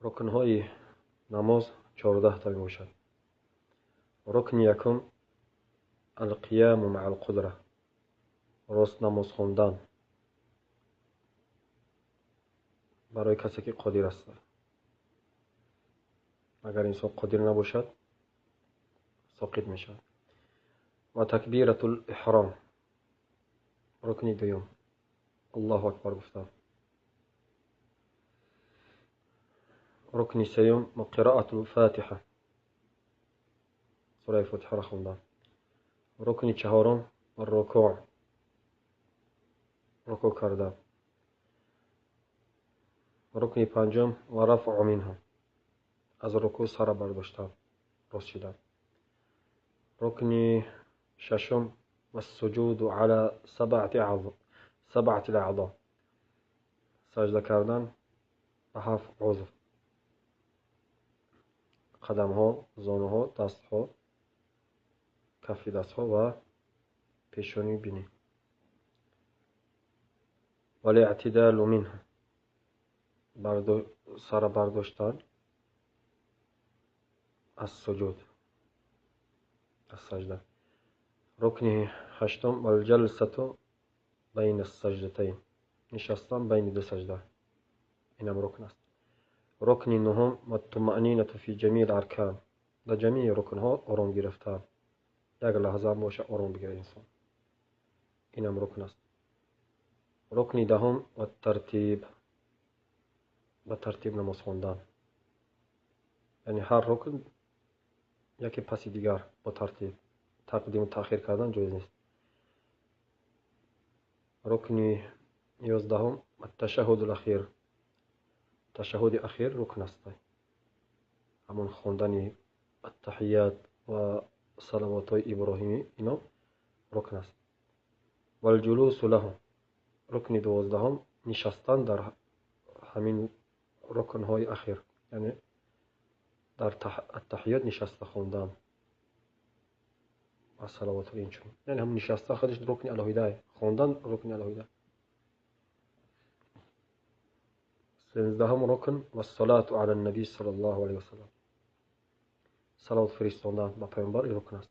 رکنهای نماز 14 تا میباشد. رکن یکم القیام مع القدره، راست نماز خواندن برای کسی که قادر است. اگر انسان قادر نباشد ساقط میشود. و تکبیرة الاحرام، رکن دوم الله اکبر گفتن. رکن سیوم قراءة الفاتحه، سوره فاتحه را خواندن. رکن چهارم الرکوع، رکوع کردن. رکن پنجم و رفع منها، از رکوع سر برداشتن، راست شدن. رکن ششم و السجود على سبعة الاعضاء، سجده کردن به 7 عضو: قدم ها، زانو ها، دست ها، کف دست ها و پیشانی بینی. والاعتدال منها، سر برداشتن از سجود، از سجده. رکن هشتم الجلسة بین السجدتین، نشستن بین دو سجده، اینم رکن است. رکن نهم الطمأنینة فی جمیع الارکان، در جمیع رکن ها آرام گرفتن، یک لحظه هم باشه آرام بگیره انسان، اینم رکن است. رکن دهم الترتیب، به ترتیب نماز خواندن، یعنی هر رکن یکی پس دیگر با ترتیب، تقدیم و تأخیر کردن جایز نیست. رکن 11 التشهد الاخیر، تشهد اخیر رکن است، همون خواندن التحیات و صلوات های ابراهیمی، اینا رکن است. و الجلوس له، رکن 12 نشستن در همین رکن های اخیر، یعنی در التحیات نشسته خواندن و صلوات اینچون، یعنی هم نشسته خودش رکن الهیده، خواندن رکن الهیده. 13 رکن و الصلاة علی النبی صلی الله علیه وسلم، صلوات فرستاندن به پیامبر رکن است.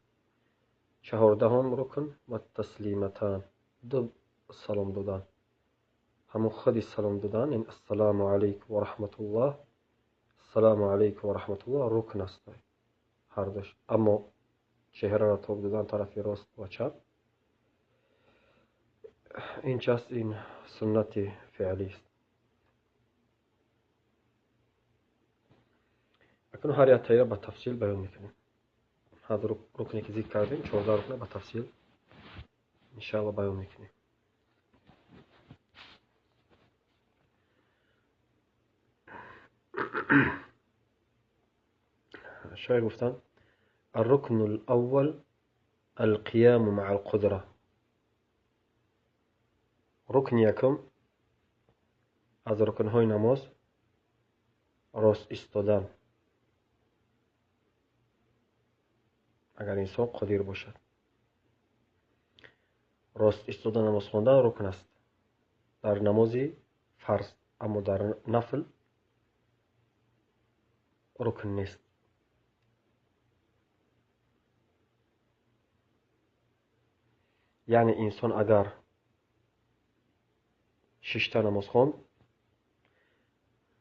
14 رکن و التسلیمتان، دو سلام دادن، همون خود سلام دادن، این السلام علیکم و رحمت الله، السلام علیکم و رحمت الله رکن است هر دوش. اما چهره را تاب دادن طرف راست و چپ، این چست، این سنت فعلی است. اکنون هر یک تایه به تفصیل بیان میکنیم. هر رکنی که ذکر کردیم 14 رکن به تفصیل انشاءالله بیان میکنیم. شاید گفتن الركن الأول القيام مع القدرة، رکن یکم از رکنهای نماز راست ایستادن، اگر انسان قادر باشد. راست ایستادن نماز خواندن رکن است در نماز فرض، اما در نفل رکن نیست. یعنی انسان اگر 6 تا نماز خواند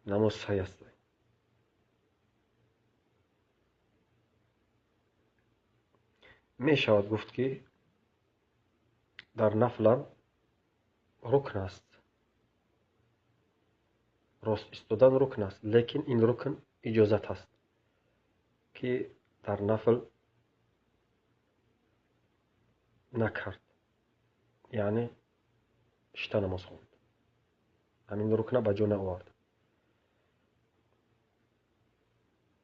نماز صحیح است. می شود گفت که در نفل رکن است، راست ایستادن رکن است، لیکن این رکن اجازت است که در نفل نکرد، یعنی 6 تا نماز خواند، همین رکن به جا نآورد،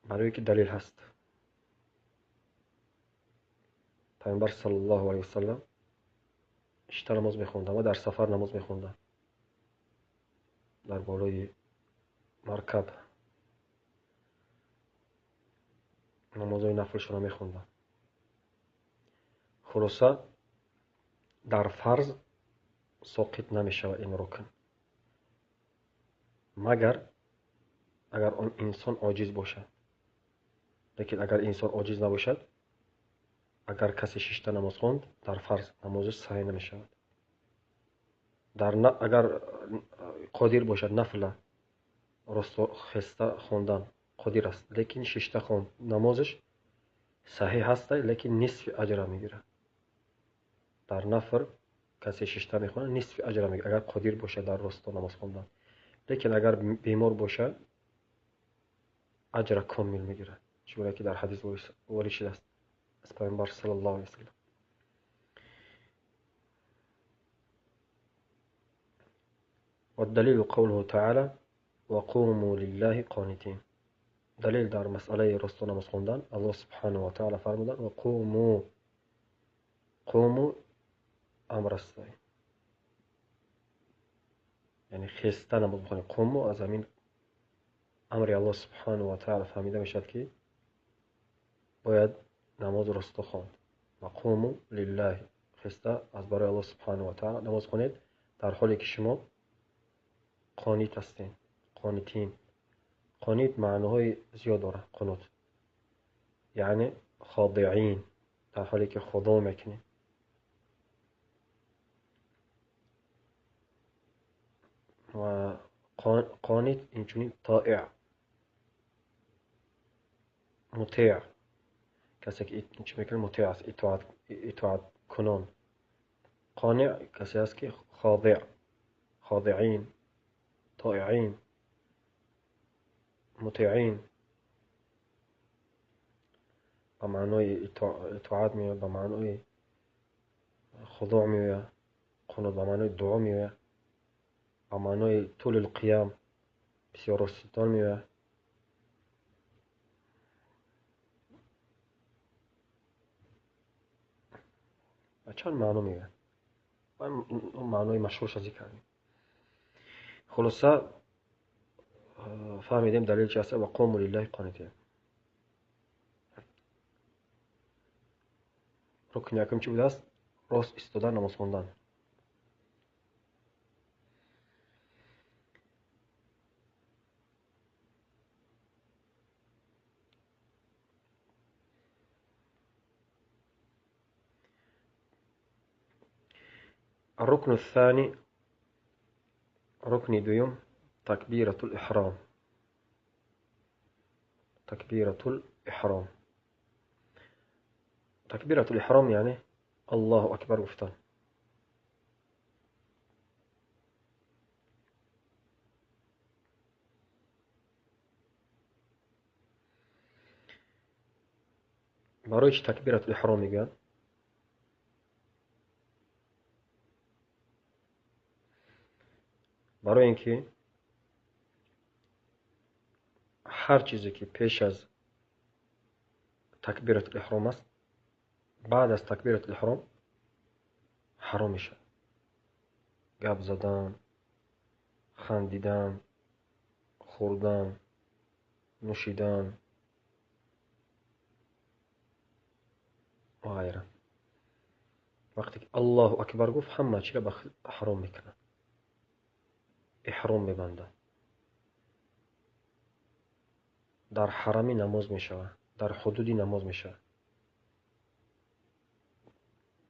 برای که دلیل هست. پیامبر صلی الله علیه وسلم 6 تا نماز میخوند، اما در سفر نماز میخوند، در بالای مرکب نمازهای نفلش را میخوند. خلاصه در فرض ساقط نمیشود این رکن، مگر اگر اون انسان عاجز باشد. لیکن اگر انسان عاجز نباشد، اگر کسی 6 تا نماز خواند در فرض، نمازش صحیح نمیشود. اگر قادر باشد نفل راست و خسته خواندن قادر است، لیکن 6 تا خواند، نمازش صحیح است لیکن نصف اجر میگیرد. در نفل کسی 6 تا میخواند نصف اجر میگیرد اگر قادر باشد در راست نماز خواندن. لیکن اگر بیمار باشد اجر کامل میگیرد، چون که در حدیث وارد شده است از پیامبر صلی الله علیه و سلم. والدلیل قوله تعالی وقوموا لله قانتین. دلیل در مسئله راست و نماز خواندن، الله سبحانه و تعالی فرمودن وقوموا. قوموا امر است، یعنی خسته نماز بخوانید. قوموا از همین امر الله سبحانه و تعالی فهمیده میشد که باید نماز راست خواند. وقوموا لله، خسته از برای الله سبحانه و تعالی نماز خوانید در حالی که شما قانت هستین. قانتین، قانت معناهای زیاد داره. قنوت یعنی خاضعین، در حالی که خضوع میکنید. و قانت اینچنین طائع، مطیع، کسی که چی میکنه مطیع است، اطاعت کنان. قانع کسی است که خاضع، خاضعین، طائعین، مطیعین. به معنای اطاعت میوه، به معنای خضوع میوه. قنوت به معنای دعا میوه، به معنای طول القیام، بسیار ایستادن میوه. و چند معنا میوه، اون معنای مشهورش ذکر کردیم. خلاصه فهمیدیم دلیل چی است. و قوموا لله قانتین. رکن یکم چی بوده است؟ راست ایستادن، نماز خواندن. الركن الثاني، ركن دوم، تكبيرة الإحرام. تكبيرة الإحرام، تكبيرة الإحرام يعني الله أكبر گفتن. برای چی تکبیرت الاحرام میگن؟ برای اینکه هر چیزی که پیش از تکبیرت الاحرام است، بعد از تکبیرت الاحرام حرام میشه. گپ زدن، خندیدن، خوردن، نوشیدن و غیره. وقتی که الله اکبر گفت همه چی را حرام میکنه، احرام میبنده. در حرمی نماز میشوه، در حدودی نماز میشه.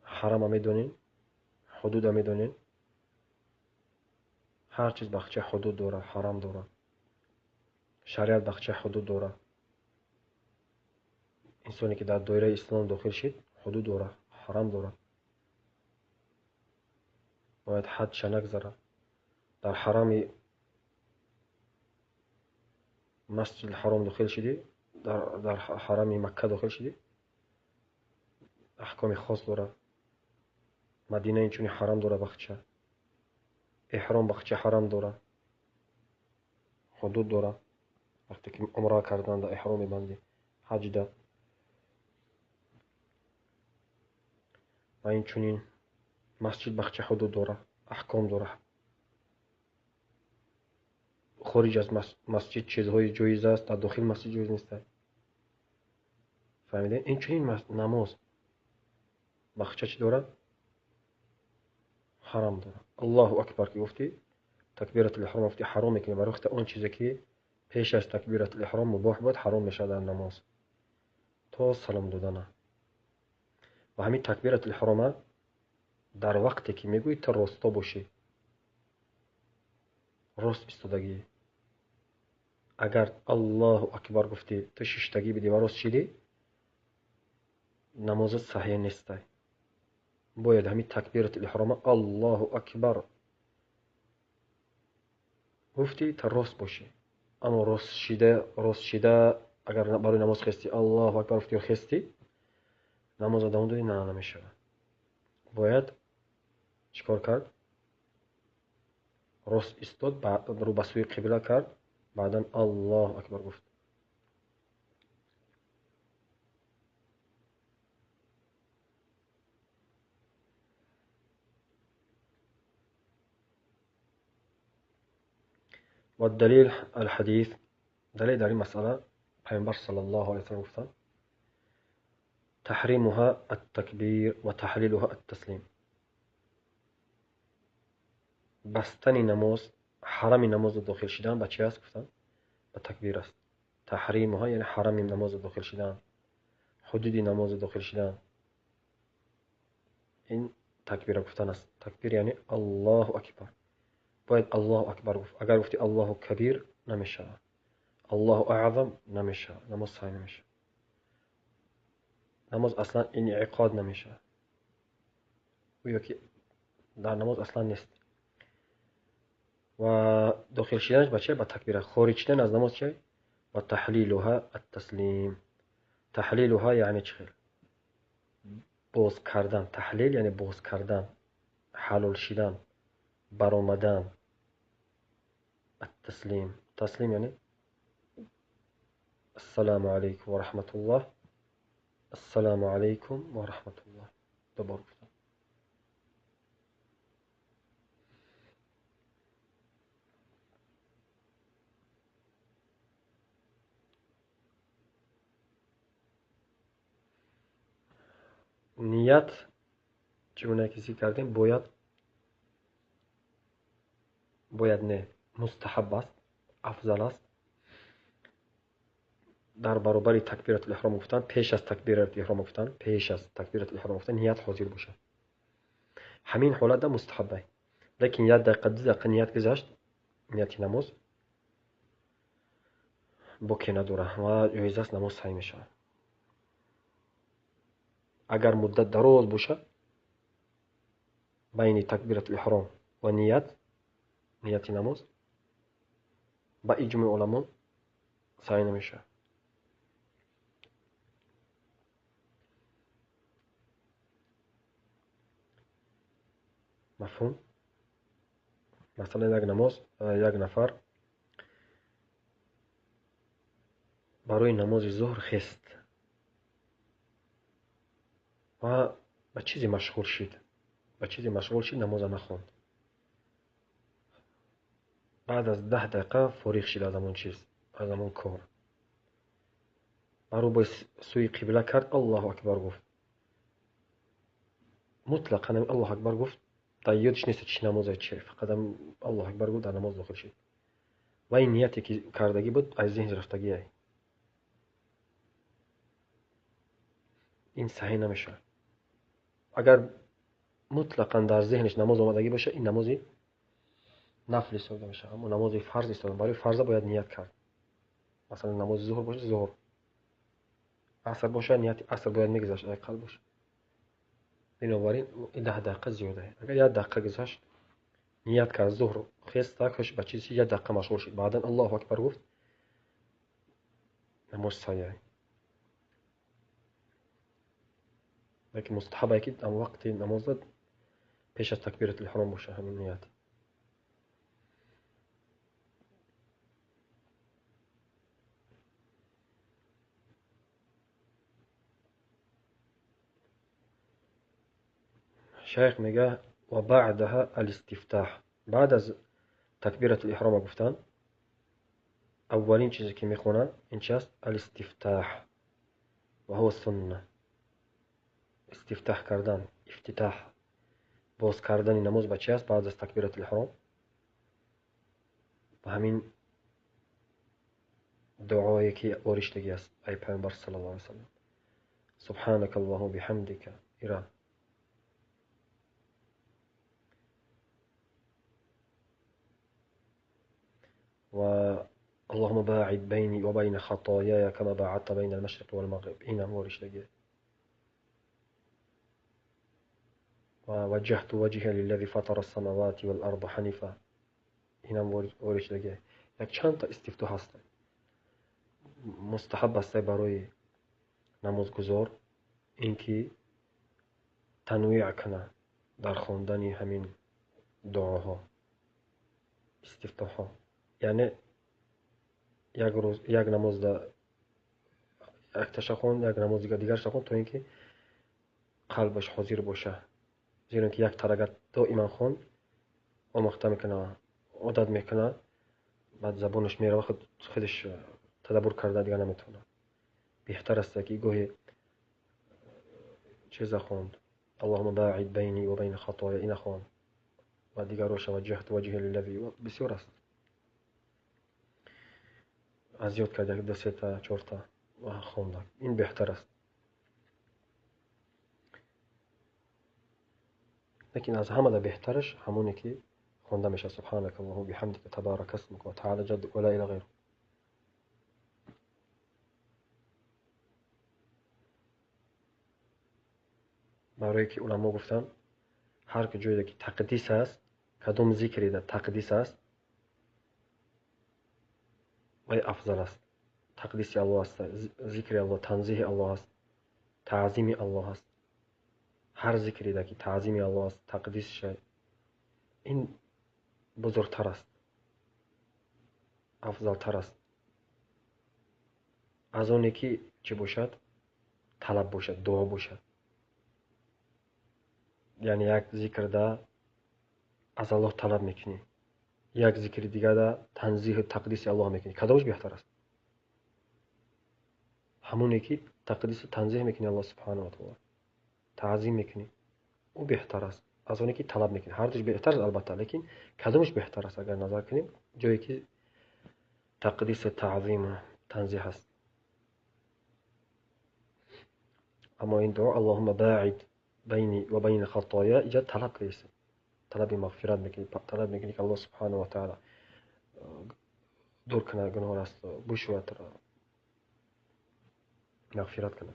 حرم هم میدونین، حدود هم میدونین. هر چیز بخچه حدود داره، حرم داره. شریعت بخچه حدود داره. انسانی که در دایره اسلام داخل شد حدود داره، حرم داره. باید حدش نگذره. در حرم مسجد الحرام داخل شدی، در حرم مکه داخل شدی، احکام خاص داره. مدینه اینچونی حرم داره بخچه. احرام بخچه حرم داره، حدود داره. وقتی که عمره کردن در احرام میبندی، حج ده. و اینچونین مسجد بخچه حدود داره، احکام داره. خارج از مسجد چیزهای جایز است، در داخل مسجد جایز نیست. فهمیدین؟ اینچونین نماز بخچه چی داره؟ حرام داره. الله اکبر که گفتی، تکبیرت الاحرام گفتی، حرام میکنی برای اون چیزی که پیش از تکبیرت الاحرام مباح بود، حرام میشه در نماز تا سلام دادن. و همین تکبیرت الاحرام در وقتی که میگویی تا راستا باشی، راست ایستادگی. اگر الله اکبر گفتی تو ششتگی بدی و راست شدی، نمازت صحیح نیست. باید همین تکبیرت الاحرام الله اکبر گفتی تا راست باشی. اما راست شده اگر برای نماز خستی الله اکبر گفتی و خستی، نماز ادامه دادی، نه نمیشه. باید چیکار کرد؟ راست ایستاد، رو به سوی قبله کرد، بعدا الله اکبر گفت. و الدلیل الحدیث، دلیل در این مسئله پیامبر صلی الله علیه و سلم گفتند تحریمها التکبیر و تحلیلها التسلیم. بستن نماز، حرم نماز داخل شدن به چی است؟ گفتند به تکبیر است. تحریمها یعنی حرم نماز داخل شدن، حدود نماز داخل شدن، این تکبیر گفتن است. تکبیر یعنی الله اکبر. باید الله اکبر گفت. اگر گفتی الله کبیر نمیشه، الله اعظم نمیشه، نماز صحیح نمیشه. نماز اصلا انعقاد نمیشه، گویا که در نماز اصلا نیست. و داخل شدنش به چه؟ به تکبیر. خارج شدن از نماز چه؟ و تحلیلها التسلیم. تحلیلها یعنی چه؟ باز کردن. تحلیل یعنی باز کردن، حلال شدن، برآمدن. التسلیم، تسلیم یعنی السلام علیکم و رحمت الله، السلام علیکم و رحمت الله. دوباره گفتم. نیت چگونه کسی کردیم؟ باید نه، مستحب است، افضل است. در برابر تکبیرت الاحرام گفتن، پیش از تکبیرت الاحرام گفتن، پیش از تکبیرت الاحرام گفتن نیت حاضر باشه. همین حالت ده مستحبه. لیکن یک دقیقه نیت گذاشت، نیت نماز باکی نداره و جایز است، نماز صحیح میشه. اگر مدت دراز باشه بین تکبیرت الاحرام و نیت نماز، با اجماع علما صحیح نمیشه. مفهوم؟ مثلا یک نماز، یک نفر برای نماز ظهر خست و به چیزی مشغول شد، نماز نخواند. بعد از 10 دقیقه فارغ شد از همون کار. برو به سوی قبله کرد، الله اکبر گفت. مطلقا الله اکبر گفت، در یادش نیست چی نماز چیه، فقط الله اکبر گفت، در نماز داخل شد. و این نیتی که کردگی بود از ذهن رفتگی. این صحیح نمیشه. اگر مطلقا در ذهنش نماز آمدگی باشه، این نمازی نفل حساب میشه، اما نماز فرض است. برای فرض باید نیت کرد. مثلا نماز ظهر باشه، ظهر. عصر باشه، نیت عصر باید میگذاشت، اقل باشه. بنابراین 10 دقیقه زیاده. اگر 1 دقیقه گذشت، نیت کرد ظهر، خست تاکش به چیزی 1 دقیقه مشغول شد، بعدا الله اکبر گفت، نماز صحیح. لیکن مستحبه که در وقت نماز پیش از تکبیرت الاحرام باشه همین نیت. شیخ میگه و بعدها الاستفتاح. بعد از تکبیرت الاحرام گفتن، اولین چیزی که میخونن این چی است؟ الاستفتاح و هو سنه. استفتاح کردن، افتتاح، باز کردن نماز به چی است؟ بعد از تکبیرت الاحرام. و همین duoyi ki o'rishligi است ای پیامبر صلی الله علیه وسلم. سبحانك اللهم بحمدك ایرا و اللهم باعد بيني وبين خطاياي كما باعدت بين المشرق والمغرب. این هم o'rishligi. ووجهت وجهي للذي فطر السماوات والارض حنيفا. این هم o'rishligi. یک چند تا استفتاح هست. مستحب است برای نمازگزار اینکه تنویع کنه در خواندن همین دعاها، استفتاح ها. یعنی یک روز یک نماز یک تشخوند، یک نماز دیگر شخوند تا اینکه قلبش حاضر باشه. زیرا اینکه یک ترگت دائما خوند آموخته میکنه، عادت میکنه، بعد زبانش میره و خودش تدبر کرده دیگه نمیتونه. بهتر است که گاهی چیز خوند اللهم باعد بینی و بین خطایا این خوند و دیگر روش وجهت وجهی للذی بسیار است. از یاد کرده دو سه تا چهار تا و خوندن این بهتر است. لیکن از همه بهترش همونی که خونده میشه سبحانك اللهم بحمدك تبارك اسمك وتعالى جدك ولا اله غيره. برای که علما گفتن هر جایی که تقدیس است، کدام ذکری در تقدیس است و افضل است. تقدیس الله است، ذکر الله، تنزیه الله است، تعظیم الله است. هر ذکری در که تعظیم الله است، تقدیس شد، این بزرگتر است، افضلتر است از اونی که چی باشد؟ طلب باشد، دعا باشد. یعنی یک ذکر در از الله طلب میکنی، یک ذکر دیگر در تنزیه تقدیس الله میکنی، کدامش بهتر است؟ همونی که تقدیس و تنزیه میکنی الله سبحانه و تعالی، تعظیم میکنی، او بهتر است از اونی که طلب میکنی. هر دوش بهتر است البته، لیکن کدامش بهتر است اگر نظر کنیم؟ جایی که تقدیس، تعظیم و تنزیه است. اما این دعا اللهم باعد بینی و بین خطایا اینجا طلب نیست، طلب مغفرت میکنی، طلب میکنی که الله سبحانه و تعالی دور کنه گناه است، بشویت را مغفرت کنه.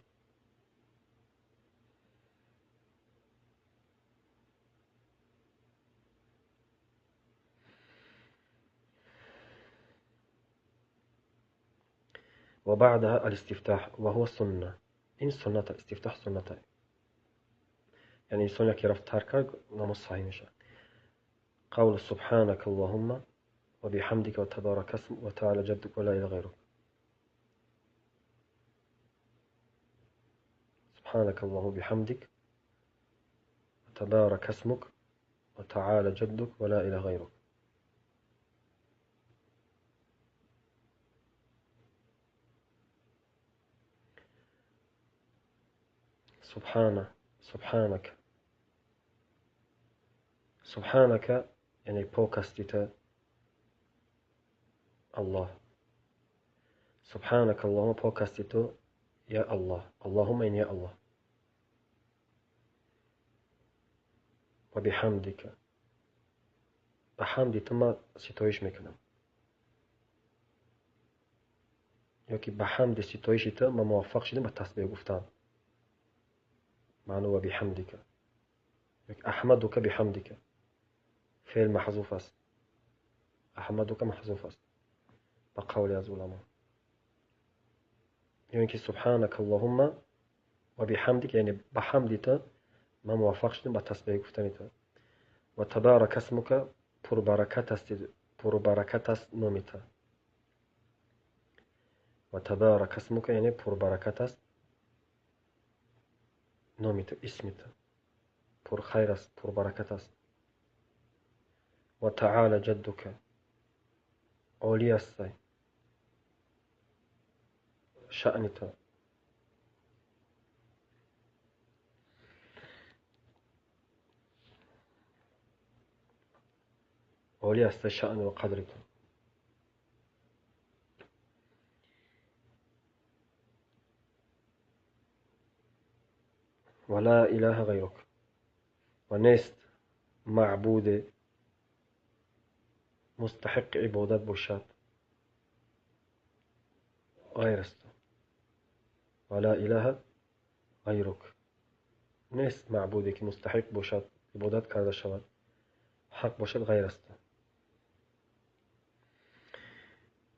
وبعدها الاستفتاح وهو السنة. این سنت استفتاح سنت، یعنی انسان که رفت ترک کرد نماز صحیح میشه. قول سبحانك اللهم وبحمدك وتبارك اسمك وتعالى جدك ولا اله غيرك. سبحانك اللهم وبحمدك وتبارك اسمك وتعالى جدك ولا اله غيرك. سبحانك سبحانك یعنی پاک هستی تو الله. سبحانك اللهم پاک هستی تو یا الله. اللهم این یا الله. و بحمدك به حمد تو من ستایش میکنم، یا که به حمد ستایش تو من موفق شدم به تسبیح گفتن. معنی و بحمدك، احمدك بحمدك فعل محذوف است، احمدك محذوف است به قول از علما. یعنی که سبحانك اللهم و بحمدك یعنی به حمد تو من موفق شدم به تسبیح گفتن تو. و تبارک اسمک پربرکت است نام تو. و تبارک اسمک یعنی پربرکت است نام تو، اسم تو پر خیر است، پر برکت است. و تعالی جدک عالی است شأن تو. عالی است شأن و قدر تو. ولا إله غيرك و نیست معبود مستحق عبادت باشد غیر است ولا إله غیرک نیست معبودی که مستحق باشد عبادت کرده شود حق باشد غیر است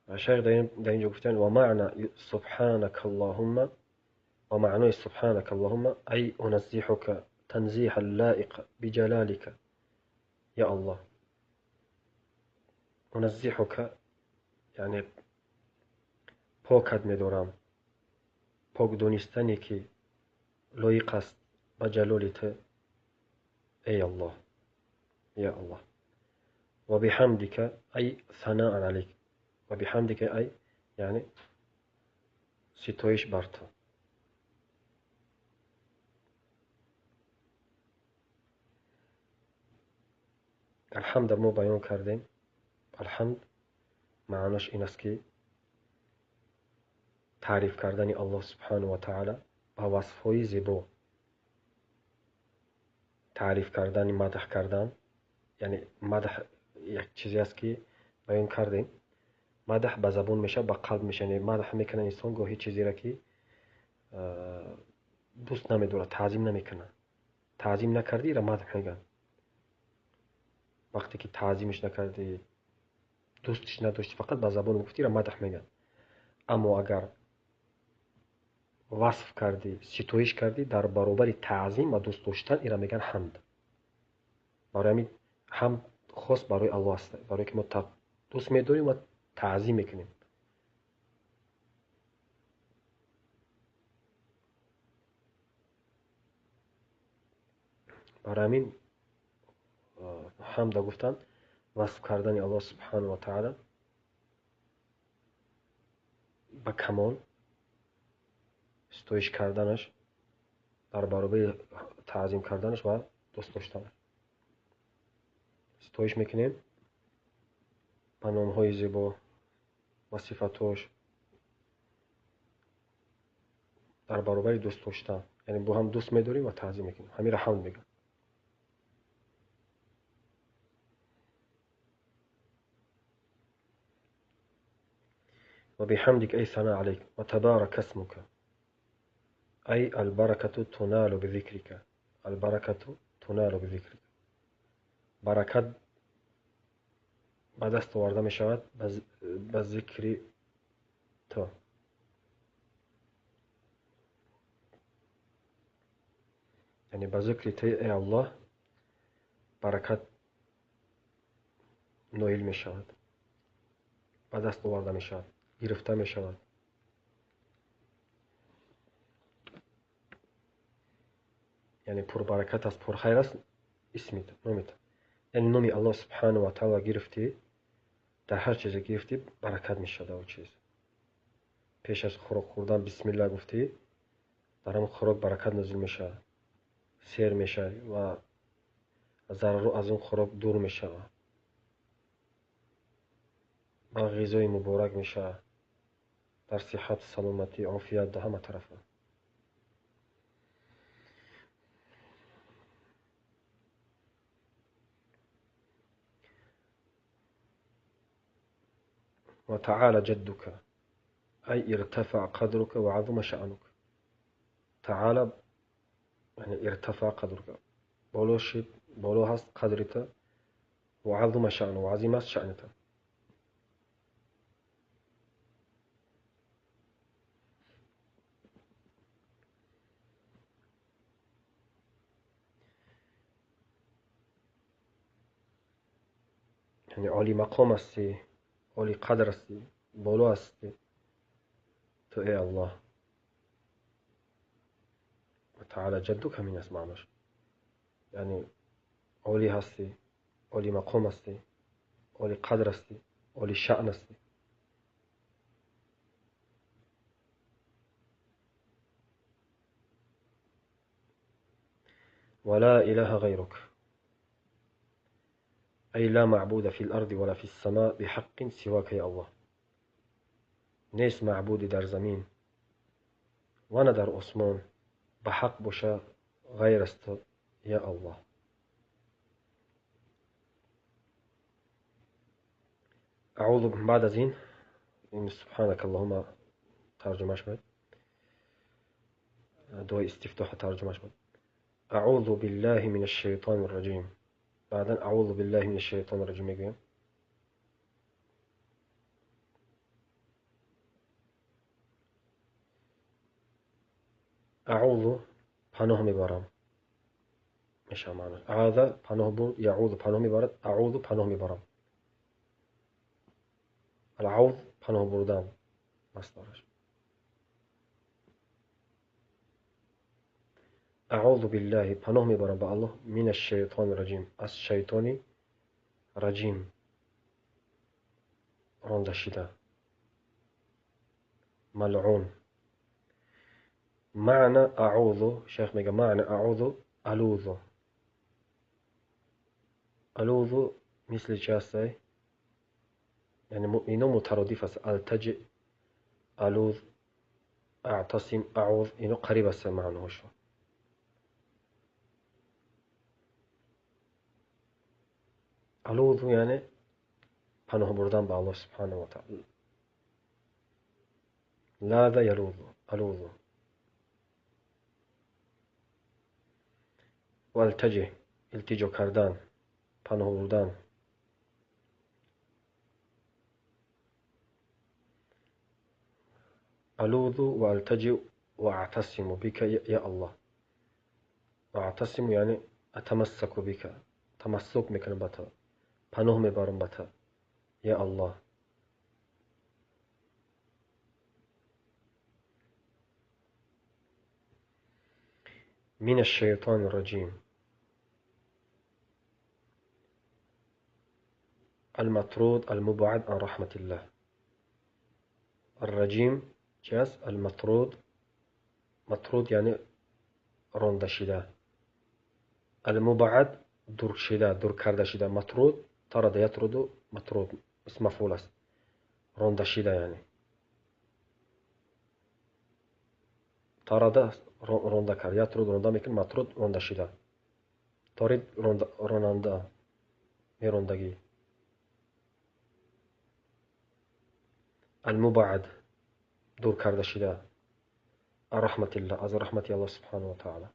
الشيخ در اینجا گفتن و معنی سبحانك اللهم و معنی سبحانك اللهم ای انزیحك تنزیح اللائق بجلالك یا الله انزیحك یعنی پاکت می‌دارم پاک دونستنی که لایق است با جلالت ای الله یا الله و بحمدك ای ثناء علیک و بحمدك ای یعنی ستایش بر تو الحمد ما بیان کردیم الحمد معناش این است که تعریف کردن الله سبحانه و تعالی با وصفهای زیبا تعریف کردن مدح کردن یعنی مدح یک چیزی است که بیان کردیم مدح به زبان میشه به قلب میشه یعنی مدح میکنه انسان گاهی چیزی را که دوست نمیداره تعظیم نمیکنه تعظیم نکردی را مدح میگن وقتی که تعظیمش نکردی دوستش نداشتی فقط به زبان گفتی را مدح میگن اما اگر وصف کردی ستایش کردی در برابر تعظیم و دوست داشتن اینا میگن حمد برای همین حمد خاص برای الله است برای که ما دوست میداریم و تعظیم میکنیم برای همین حمد گفتن وصف کردن الله سبحانه و تعالی با کمال ستایش کردنش در برابر تعظیم کردنش و دوست داشتنش ستایش میکنیم با نامهای زیبا و صفاتش در برابر دوست داشتن یعنی با هم دوست میداریم و تعظیم میکنیم همین را حمد میگن و بحمدك ای ثنا علیک و تبارک اسمک ای البرکة تنال بذکرک البرکة تنال بذکرک برکت به دست آورده می شود به ذکر تو یعنی به ذکر تو ای الله برکت نایل می شود به دست آورده می شود گرفته می شود یعنی پر برکت است پر خیر است اسمیت نومیت یعنی نومی الله سبحانه و تعالی گرفتی در هر چیزی گرفتی برکت می شود او چیز پیش از خوراک خوردن بسم الله گفتی در همون خوراک برکت نازل می شود سیر می شود و ضرر از اون خوراک دور می شود با غذای مبارک می شود در صحت سلامتی عافیت در همه طرف و تعالی جدک ای ارتفع قدرك و عظم شأنك تعالی یعنی ارتفع قدرك بالا هست قدرت و عظم شأن و عظیم است شأنت یعنی عالی مقام هستی عالی قدر هستی بالا هستی تو ای الله و تعالی جدک همین است معناش یعنی عالی هستی عالی مقام هستی عالی قدر هستی عالی شأن هستی ولا إله غيرك أي لا معبود في الأرض ولا في السماء بحق سواك يا الله نیست معبودی در زمین و نه در آسمان به حق باشه غير است يا الله. أعوذ بعد زين إن سبحانك اللهم ترجمة شمال دعاء استفتاح ترجمة شمال. أعوذ بالله من الشيطان الرجيم. بعدين أعوذ بالله من الشيطان الرجيم میگویم. أعوذ پناه میبرم میشه معنی. اعوذ پناه بود، یعوذ پناه میبرد، اعوذ پناه میبرم. العوذ پناه بردن مصدرش. أعوذ بالله پناه میبرم به الله من الشیطان الرجیم از شیطانی رجیم رانده شده ملعون. معنى أعوذ شيخ میگه معنى أعوذ ألوذ. ألوذ مثل چه است؟ یعنی اینا مترادف است. التجئ، ألوذ، أعتصم، أعوذ اینا قریب است معناهاشون. ألوذ یعنی پناه بردن به الله سبحانه و تعالی. لاذ یلوذ، ألوذ. و التجئ التجا کردن، پناه بردن. ألوذ و التجئ و أعتصم بك يا الله. و أعتصم یعنی أتمسك بك، تمسک میکنم به تو، پناه میبرم به تو یا الله. من الشيطان الرجيم المطرود المبعد عن رحمة الله. الرجيم جاز المطرود، مطرود يعني رانده شده. المبعد دور شده، دور کرده شده. مطرود طرد يطرد، مطرود اسم مفعول است، رانده شده یعنی. طرد رانده کرد، يطرد رانده میکنه، مطرود رانده شده. طارد راننده، میراندگی. المبعد دور کرده شده. رحمت الله از رحمت الله سبحانه و تعالی.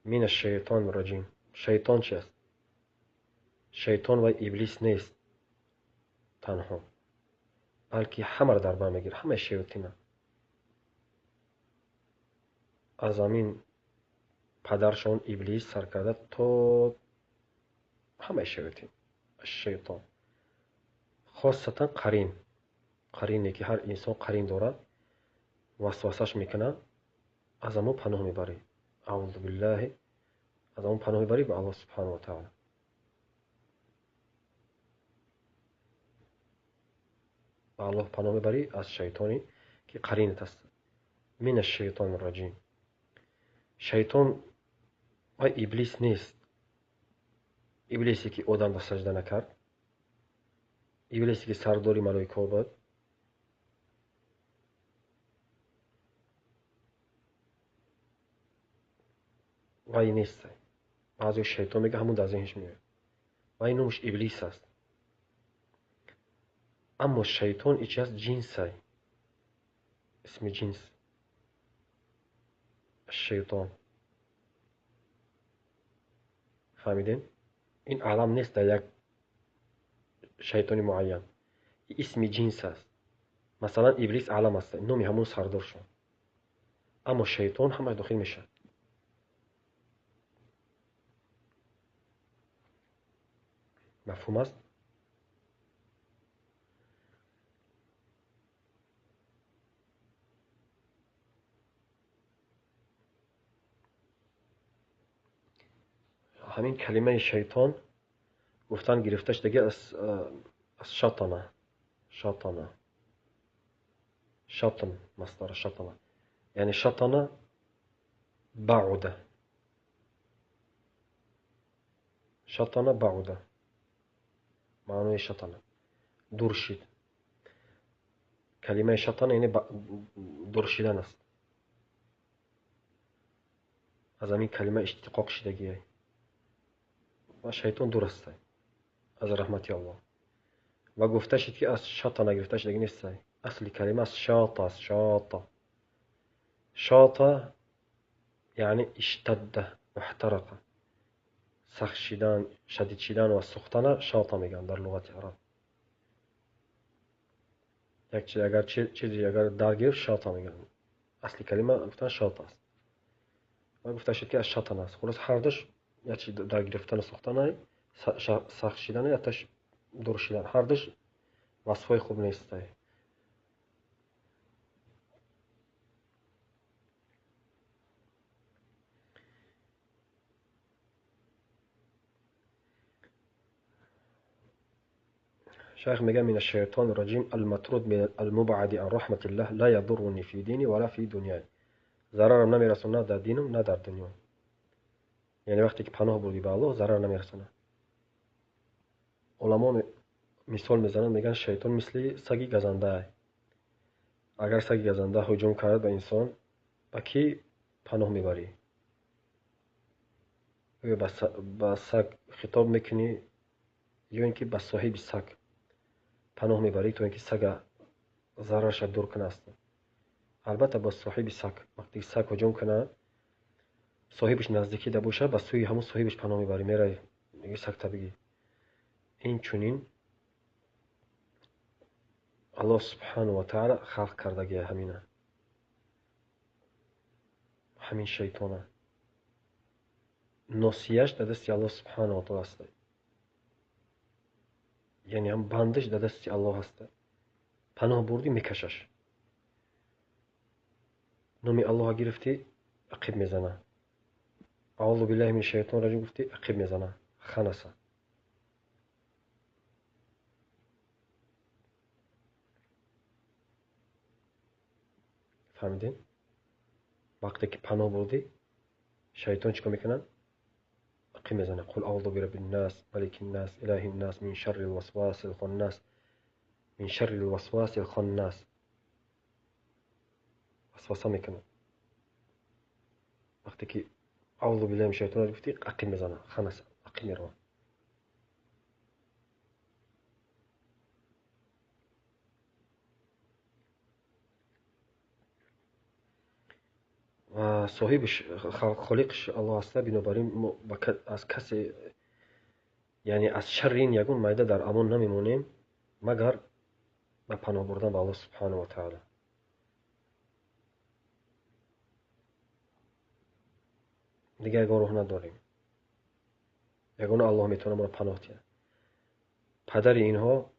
من الشیطان الرجیم. شیطان چی است؟ شیطان و ابلیس نیست تنها، بلکه همه را در بر میگیره. همه شیاطین از زمین پدرشان ابلیس سر کرده تا همه شیاطین. شیطان خاصتا قرینی که هر انسان قرین داره وسوسش میکنه، از امون پناه میبری. اعوذ بالله، از امون پناه میبری به الله سبحانه و تعالی. به الله پناه میبری از شیطانی که قرینت است. من الشیطان الرجیم. شیطان و ابلیس نیست. ابلیسی که آدم را سجده نکرد، ابلیسی که سرداری ملائکه بود، وای نیست. بعضی شیطان میگه همون در ذهنش میاد وای نوش ابلیس است. اما شیطان ایچ از جنس است، اسم جنس الشیطان. فهمیدین؟ این علم نیست در یک شیطانی معین، اسم جنس است. مثلا ابلیس علم است، نومی همون سردار شد، اما شیطان همه داخل میشه. مفهوم است؟ همین کلمه شیطان گفتن گرفتش دیگه از شطنه. شطن مصدر شطنه یعنی شطنه بعوده. شطنه بعوده معنی شطنه. دور شید. کلمه شطن یعنی دور شدن است. از همین کلمه اشتقاق شدگیه و شیطان دور است از رحمت الله. و گفته شد که از شطن گرفته شدگی نیست. اصل کلمه از شاط است. شاط یعنی اشتد و احترق. سخت شدن، شدید شدن و سوختن شاط میگن در لغت عرب. یک چیز اگر چیزی اگر درگیر شاط میگن. اصل کلمه گفتن شاط است. و گفته شد که از شطن است. خلاص هر دوش یا چیز در گرفتن و سوختن، سخت شدن یا تش دور شدن، هر دوش وصفای خوب نیست. شيخ میگه من الشیطان الرجیم المطرود من المبعد عن رحمت الله لا يضرني في دینی ولا في دنیای. ضررم نمیرسونه در دینم نه در دنیا. یعنی وقتی که پناه بردی به الله ضرر نمیرسونه. علما مثال میزنن میگن شیطان مثل سگ گزنده. اگر سگ گزنده هجوم کرد به انسان، با کی پناه میبری؟ یا به سگ خطاب میکنی یا اینکه به صاحب سگ پناه میبری تو اینکه سگ ضررش دور کنه است. البته با صاحب سگ، وقتی سگ هجوم کنه صاحبش نزدیکی ده باشه به سوی همون صاحبش پناه میبری، میره میگه سگ تا بگی. این چونین الله سبحانه و تعالی خلق کردگی همینه، همین شیطانه. ناسیهش در دست الله سبحانه و تعالی است. یعنی هم بندش در دست الله است. پناه بردی میکشش. نامی الله گرفتی عقب میزنه. اعوذ بالله من الشیطان الرجیم گفتی عقب میزنه، خنسه. فهمیدین؟ وقتی که پناه بردی شیطان چیکار میکنه؟ عقب میزنه. قل اعوذ برب الناس ملک الناس اله الناس من شر الوسواس الخناس من شر الوسواس الخناس. وسوسه میکنه. وقتی که اعوذ بالله من الشیطان الرجیم گفتی عقب میزنه، خنسه، عقب میره. و صاحبش خالقش الله است. بنابراین ما از کسی یعنی از شر این یگون مایده در امان نمیمونیم مگر به پناه بردن به الله سبحانه و تعالی. دیگه یگان راه نداریم. یگان الله میتونه ما را پناه ده. پدر اینها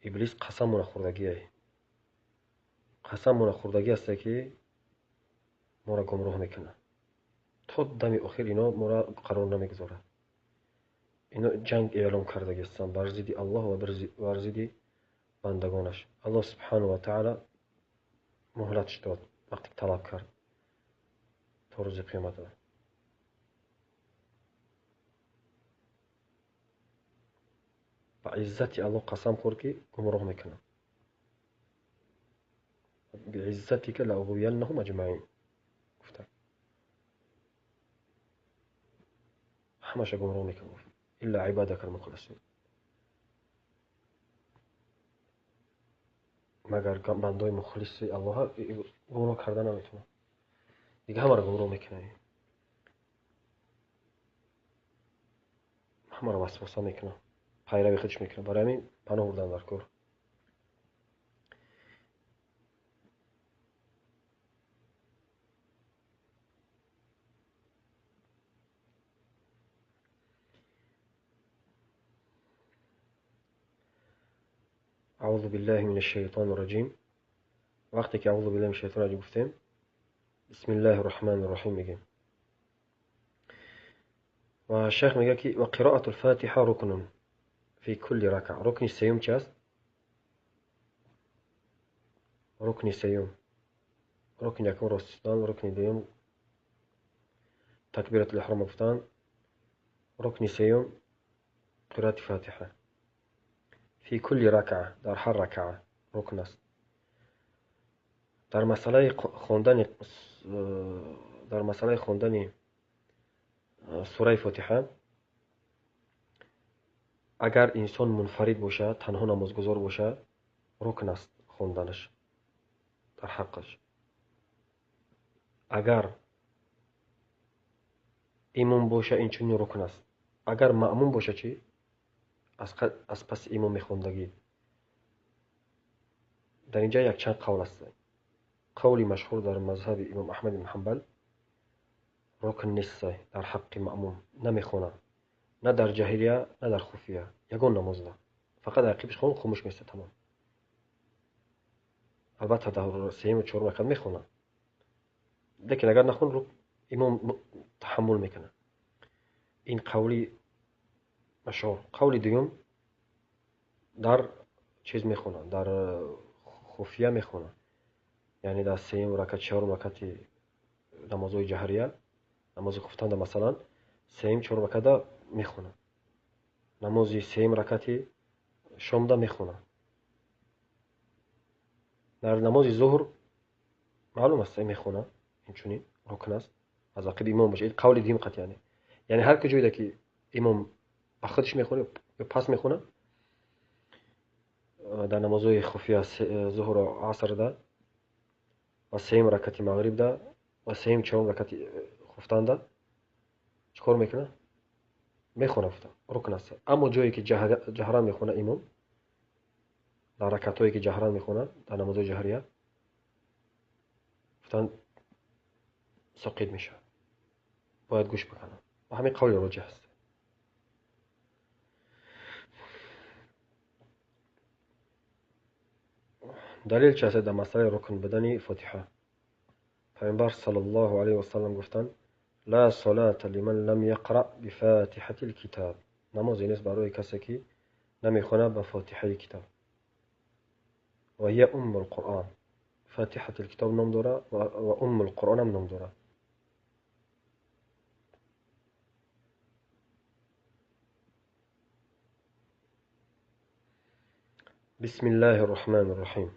ابلیس قسم مون خوردگیه. قسم مون خوردگی است که ما را گمراه میکنه. تا دم آخر اینا ما را قرار نمیگذاره. اینا جنگ اعلام کردگی هستند بر ضد الله و بر ضد بندگانش. الله سبحانه و تعالی مهلتش داد وقتی طلب کرد تا روز قیامت. با عزت الله قسم خورد که گمراه میکنه. بعزتك لأغوينهم أجمعين. گفته همش گمراه میکنه الا عبادك المخلصين. مگر بندای مخلص الله گمراه کردن نمیتونه. دیگه همه رو گمراه میکنه. همه رو وسوسه میکنه. پیروی خودش میکنه. برای همین پناه بردن در کار. اعوذ بالله من الشیطان الرجیم. وقتی که اعوذ بالله من الشیطان الرجیم گفتیم بسم الله الرحمن الرحیم میگیم. و شیخ میگه که و قراءة الفاتحه رکن فی کل رکعه. رکن سیوم چی است؟ رکن سیوم. رکن یکم راستان، رکن دوم تكبيرة الإحرام گفتن، رکن سیوم قراءة فاتحه. فی کل رکعه، در هر رکعه رکن است. در مسئله خواندن سوره فاتحه اگر انسان منفرد باشه، تنها نمازگزار باشه، رکن است خواندنش در حقش. اگر امام باشه این چنین رکن است. اگر مأموم باشه چی؟ از پس امام میخوندگی. در اینجا یک چند قول است. قولی مشهور در مذهب امام احمد بن حنبل، رکن نیست در حق مأموم، نمیخونه، نه در جهریه نه در خفیه، یگان نماز ده، فقط عقیبش خون خاموش میسته تمام. البته در سیم و چهارم رکعت میخونه، لیکن اگر نخون رو امام تحمل میکنه. این قولی مشهور. قولی دوم در چیز میخونه، در خفیه میخونه، یعنی در سیم رکعت چهارم رکعت نمازهای جهریه، نماز گفتن مثلا سیم چهارم رکعت میخونه، نمازی سیم رکعت شام ده میخونه. در نماز ظهر معلوم است میخونه، این چونین رکن است از عقب امام باشه. این قول دیم قطعی، یعنی هر کجایی که امام با خودش میخونه یا پس میخونه، در نمازهای خفیه ظهر و عصر ده و سیم رکعت مغرب ده و سیم چهارم رکعت خفتن ده چیکار میکنه؟ میخونه گفتم رکن است. اما جایی که جهران میخونه امام، در رکعتایی که جهران میخونه در نمازهای جهریه، گفتن ساقط میشه، باید گوش بکنه. و همین قول راجح است. دلیل چه است در مسئله رکن بدن فاتحه؟ پیامبر صلی الله علیه و سلم گفتند لا صلاة لمن لم يقرأ بفاتحة الكتاب. نمازی نیست برای کسی که نمیخونه به فاتحه کتاب. و هی ام القرآن. فاتحة الكتاب نام داره و ام القرآن هم نام داره. بسم الله الرحمن الرحیم.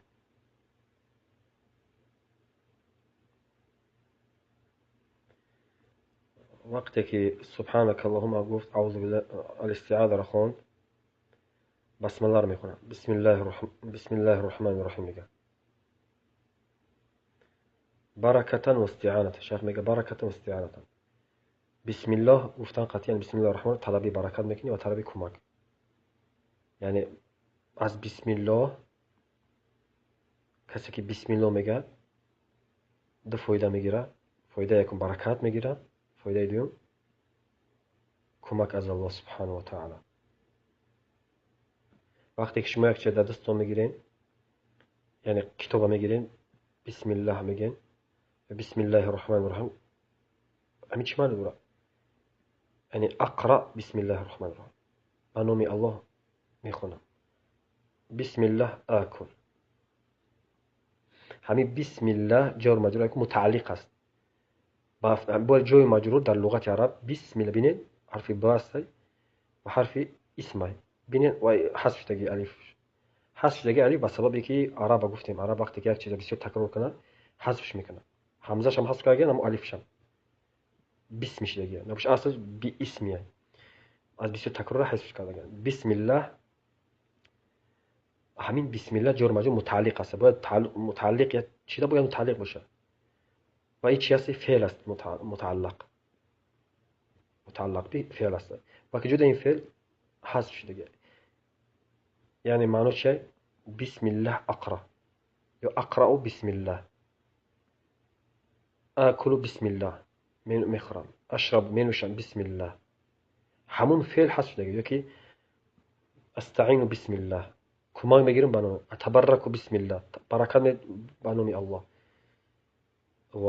وقتی که سبحانك اللهم گفت اعوذ بالله الاستعاذه را خواند، بسم الله را میخونه. بسم الله الرحمن الرحیم میگه. برکتا و استعانتا. شیخ میگه برکتا و استعانتا. بسم الله گفتن قطعا بسم الله الرحمن طلبی برکت میکنی و طلبی کمک. یعنی از بسم الله کسی که بسم الله میگه دو فایده میگیره. فایده یکم برکت میگیره، فایده دوم کمک از الله سبحانه و تعالی. وقتی که شما یک چیز در دستتون میگیرین، یعنی کتاب میگیرین، بسم الله میگین، بسم الله الرحمن الرحیم، همین چی معنی داره؟ یعنی اقرا بسم الله الرحمن الرحیم، به نام الله میخونم. بسم الله آکل. همین بسم الله جار مجرور که متعلق است با جای مجرور در لغت عرب. بسم الله بینید حرف با است و حرف اسم بینید و حذف شدگی الف. حذف شدگی الف به سببی که عرب گفتیم عرب وقتی که یک چیز بسیار تکرار کنه حذفش میکنه. حمزه هم حذف کردن اما الفش هم بسم شدگی نباشه، اصلا بی اسمیه، از بسیار تکرار حذف کردن. بسم الله، همین بسم الله جار مجرور متعلق است، باید متعلق چیزا باید متعلق باشه و این چی است؟ فعل است. متعلق به فعل است و که جدا این فعل حذف شده. یعنی معنی چیه؟ بسم الله اقرا یا اقرا بسم الله، آکل بسم الله میخورم، اشرب مینوشم بسم الله. همون فعل حذف شده. یا که استعین بسم الله، کمک میگیرم به نام، اتبرک بسم الله، برکت به نام الله. و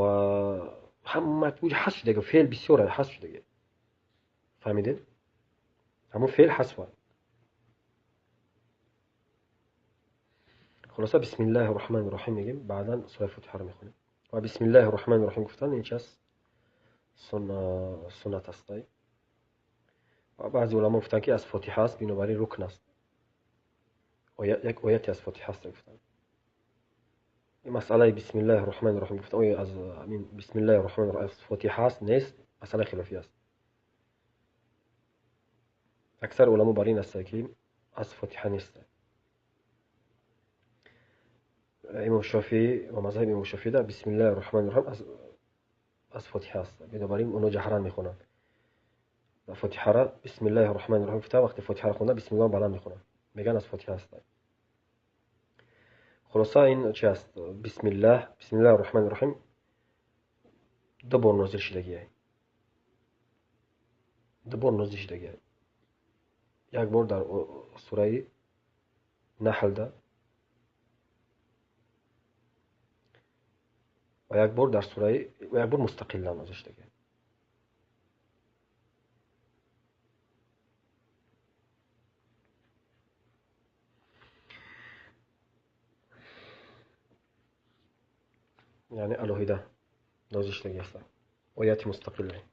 هم مطبوع حذف شده. فعل بسیار حذف شده. فهمیدید؟ همون فعل حذف. خلاصه بسم الله الرحمن الرحیم میگیم، بعدا سوره فاتحه رو میخونیم. و بسم الله الرحمن الرحیم گفتن این چیست؟ سنت است. و بعضی علما گفتن که از فاتحه است، بنابراین رکن است. یک آیتی از فاتحه است گفتن. این مسئله بسم الله الرحمن الرحیم گفتن آیا از بسم الله الرحمن الرحیم از فاتحه است نیست؟ مسئله خلافی است. اکثر علما بر این است که از فاتحه نیست. امام شافعی و مذهب امام شافعی در بسم الله الرحمن الرحیم از فاتحه است. بنابراین اونها جهرا میخونن. فاتحه را بسم الله الرحمن الرحیم گفته وقتی فاتحه را خونده بسم الله بلند میخونن. میگن از فاتحه است. خلاصه این چی است؟ بسم الله الرحمن الرحیم دو بار نازل شدگیه. دو بار نازل شدگیه. یک بار در سوره نحل ده و یک بار در سوره و یک بار مستقلا نازل شدگیه. یعنی الوهیده نازل شدگی است. آیات مستقله.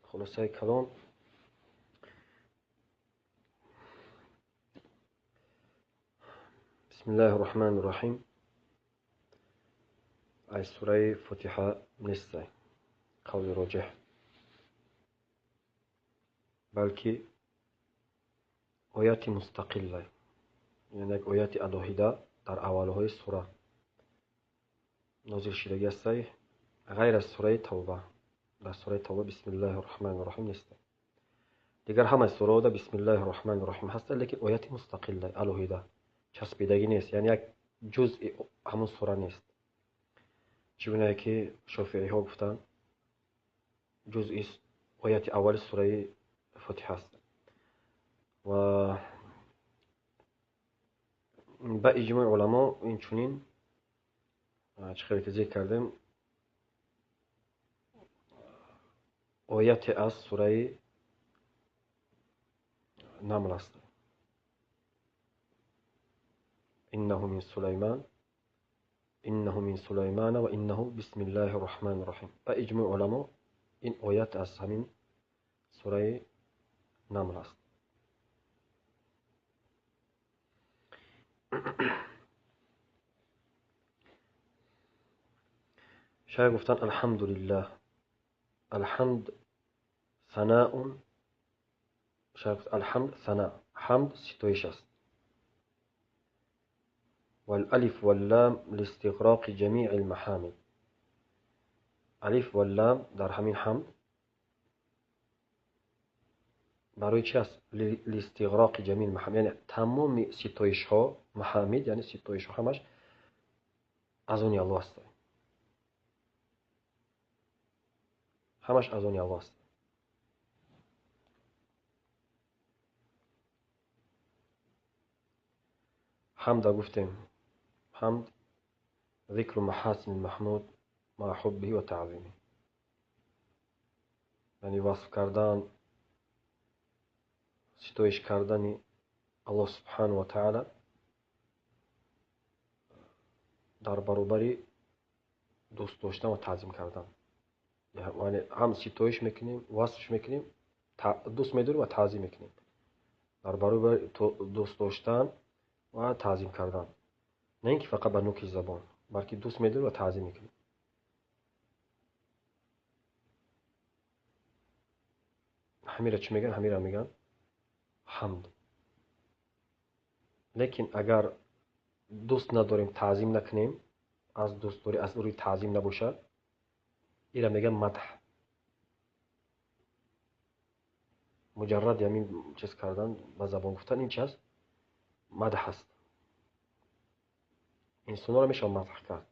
خلاصه کلام بسم الله الرحمن الرحیم از سوره فاتحه نیست قول راجح، بلکه آیات مستقله، یعنی یک آیات الوهیده در اولهای سوره نازل شدگی است غیر از سوره توبه. در سوره توبه بسم الله الرحمن الرحیم نیست. دیگر همه سوره ده بسم الله الرحمن الرحیم هست، لیکن آیات مستقله الوهیده چسبیدگی نیست، یعنی یک جزء همون سوره نیست. چگونه که شافعی ها گفتن جزء آیات اول سوره فاتحه است. و با اجماع علما این چنین چخیلی که ذکر کردیم آیات از سوره نمل است. انه من سلیمان و انه بسم الله الرحمن الرحیم. با اجماع علما این آیات از همین سوره نمل است. شاید گفتن الحمدلله، الحمد ثناء، شاید الحمد ثناء، حمد ستایش است. والالف واللام لاستغراق جمیع المحامد. الف واللام در همین حمد برای چی است؟ لاستغراق جمیع المحامد، یعنی تمام ستایش ها، محامد یعنی ستایش ها همش از اون الله است. همش از اون الله است. حمد گفتیم حمد ذکر محاسن المحمود مع حبه و تعظیمه، یعنی وصف کردن ستایش کردن الله سبحانه و تعالی در برابر دوست داشتن و تعظیم کردن. یعنی هم ستایش میکنیم، وصفش میکنیم، دوست میداریم و تعظیم میکنیم. در برابر دوست داشتن و تعظیم کردن، نه اینکه فقط به نوک زبان، بلکه دوست میداریم و تعظیم میکنیم. همیره چی میگن؟ همیره میگن حمد. لیکن اگر دوست نداریم تعظیم نکنیم، از دوست داری از روی تعظیم نباشه، اینا میگن مدح. مجرد همین چیز کردن با زبان گفتن این چی است؟ مدح است. انسان را میشه مدح کرد،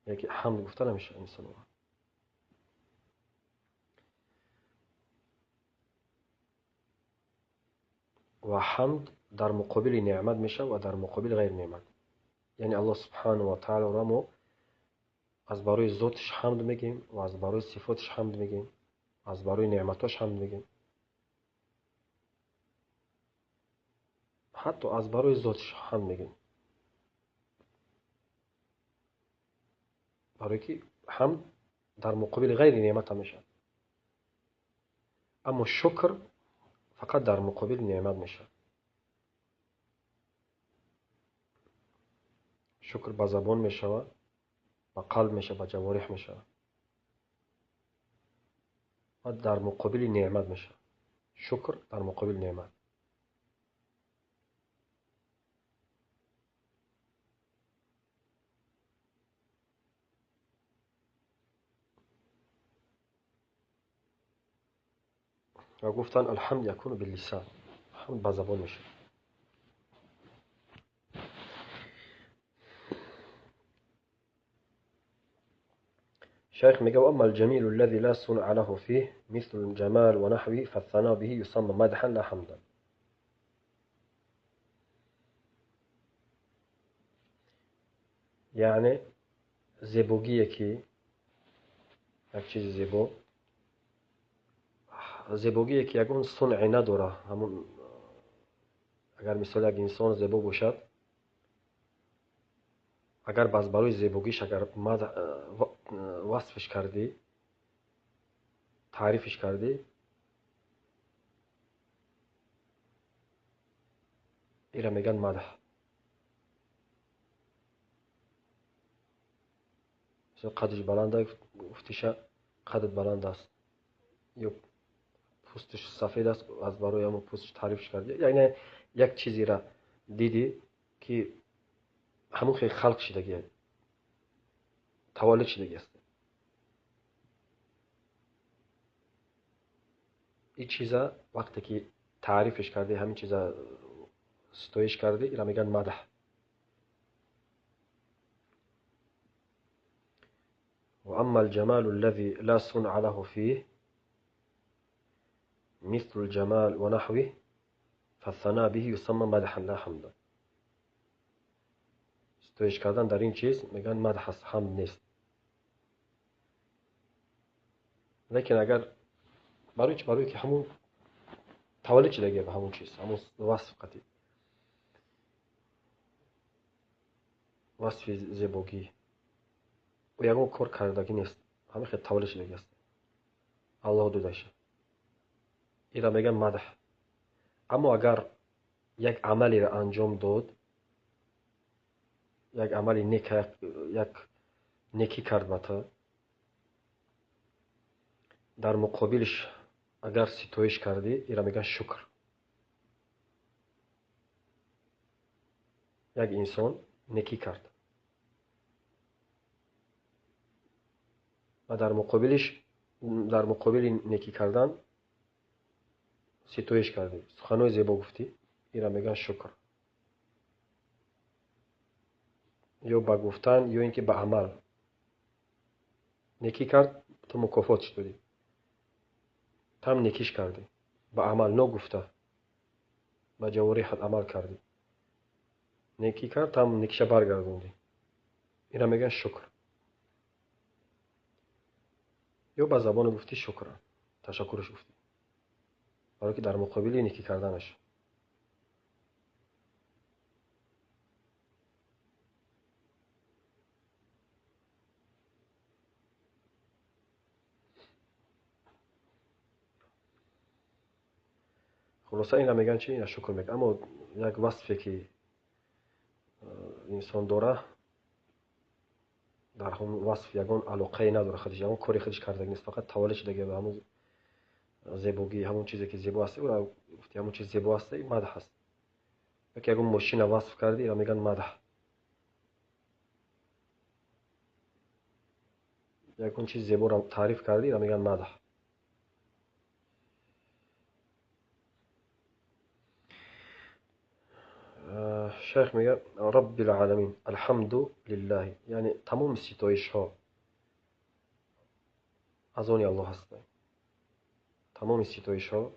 یکی حمد گفتن نمیشه انسان را. و حمد در مقابل نعمت میشه و در مقابل غیر نعمت. یعنی الله سبحانه و تعالی را ما از برای ذاتش حمد میگیم و از برای صفاتش حمد میگیم، از برای نعمتاش حمد میگیم. حتی از برای ذاتش هم میگیم، برای که هم در مقابل غیر نعمت میشه، اما شکر فقط در مقابل نعمت میشه. شکر به زبان میشوه، به قلب میشه، به جوارح میشه و در مقابل نعمت میشه. شکر در مقابل نعمت. و گفتن الحمد یکون باللسان، حمد به زبان میشه. شيخ میگه اما الجميل الذي لا صنع له فيه مثل الجمال ونحوه فالثناء به يسمى مدحا لا حمدا. یعنی زیبوگی که یک چیز زیبا، زیبوگی که یگون صنعی نداره، همون اگر مثال یک انسان زیبا باشد، اگر باز برای زیبوگیش اگر وصفش کردی، تعریفش کردی، ایرا میگن مدح. مثلا قدش بلنده، گفتیشه قدت بلند است، یا پوستش سفید است، از برای همون پوستش تعریفش کردی. یعنی یک چیزی را دیدی که همون خیلی خلق شدگی، تولد شدگی است. این چیزا وقتی که تعریفش کردی، همین چیزا ستایش کردی، اینا میگن مدح. و اما الجمال الذي لا صنع له فيه مثل الجمال ونحوه فالثناء به يسمى مدحا لا حمدا. ستایش کردن در این چیز میگن مدح است، حمد نیست. لیکن اگر برای که همون تولد شدگی به همون چیز، همون وصف قطعی، وصف زیبایی و یگون کار کردگی نیست، همه خیلی تولد شدگی است، الله دودشه، اینا میگن مدح. اما اگر یک عملی را انجام داد، یک عملی نیک، یک نیکی کرد با تو، در مقابلش اگر ستایش کردی، اینا میگن شکر. یک انسان نیکی کرد و در مقابل نیکی کردن ستایش کردی، سخنهای زیبا گفتی، اینا میگن شکر. یا با گفتن یا اینکه با عمل، نیکی کرد تو مکافاتش دادی، تو هم نیکیش کردی، با عمل نگفته، با جوارحت عمل کردی، نیکی کرد تو هم نیکیش برگردوندی، اینا میگن شکر. یا با زبان گفتی شکر، تشکرش گفتی، برای که در مقابل نیکی کردنش. خلاصه اینا میگن چی؟ اینا شکر میگن. اما یک وصفی که انسان داره، در همون وصف یگان علاقه نداره، خودش یگان کاری خودش کرده نیست، فقط تولد شده به همون زیبایی، همون چیزی که زیبا است، اون گفتی همون چیز زیبا است، این مدح است. یکی یگان ماشین وصف کردی، اینا میگن مدح. یگان چیز زیبا را تعریف کردی، اینا میگن مدح. شیخ میگه رب العالمین الحمد لله، یعنی تمام ستایش ها از آن الله هستند. تمام ستایش ها،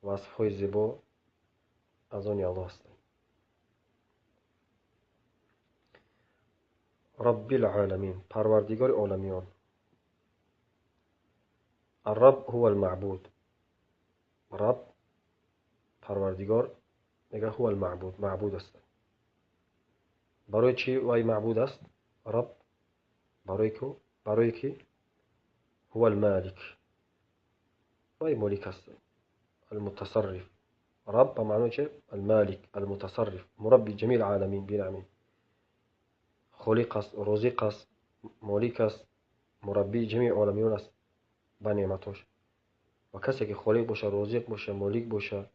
وصف های زیبا از آن الله هستند. رب العالمین، پروردگار عالمیان. الرب هو المعبود، رب پروردگار میگه هو المعبود، معبود است. برای چی وای معبود است؟ رب برای کی هو المالک، وای مالک است، المتصرف. رب به معنای چه؟ المالک، المتصرف، مربی جمیع العالمین بنعمه. خالق است، رازق است، مالک است، مربی جمیع عالمیون است با نعمتش. و کسی که خالق باشه، رازق باشه، مالک باشه،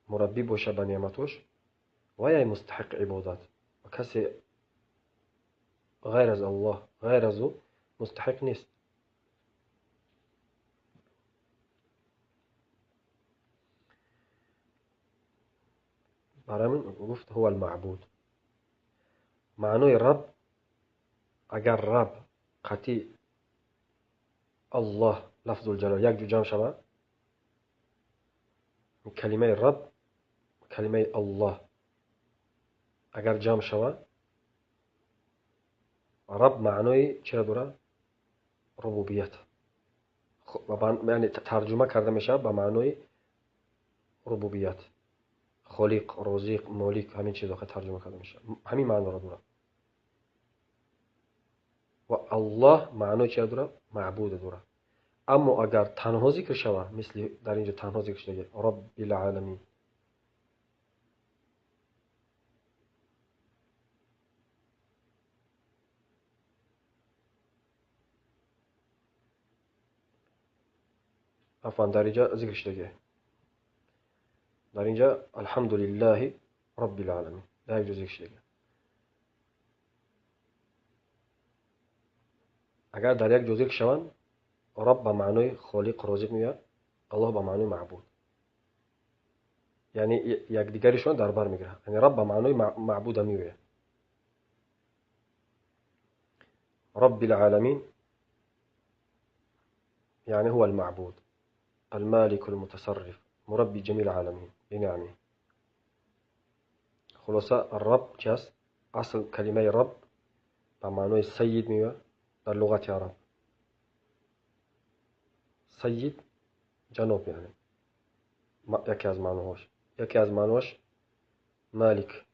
مربی باشه با نعمتش، وای مستحق عبادت. و کسی غیر از الله، غیر از او مستحق نیست. برای من گفت هو المعبود. معنای رب، اگر رب قطعی الله لفظ الجلال یک جو جمع شود، کلمه رب کلمه الله اگر جمع شود، رب معنای چی را داره؟ ربوبیت. یعنی ترجمه کرده میشه به معنای ربوبیت. خالق، رازق، مالک، همین چیزا که ترجمه کرده میشه همین معنی را داره. و الله معنای چی داره؟ معبود داره. اما اگر تنها ذکر شود، مثل در اینجا تنها ذکر شده رب العالمین، عفوا در اینجا ذکر شده، در اینجا الحمدلله رب العالمین در اینجا ذکر شده. اگر در یک جا ذکر شوند، رب به معنای خالق، رازق میاد، الله به معنای معبود، یعنی یک دیگرشون در بر میگیره. یعنی رب به معنای معبود میوید. رب العالمین يعني هو المعبود المالك المتصرف مربي جميع العالمين بنعمه. خلاصة الرب جاست أصل كلمة رب بمعنى السيد ميوه در لغة عرب. سيد جنوب يعني یکی از معناش مالك،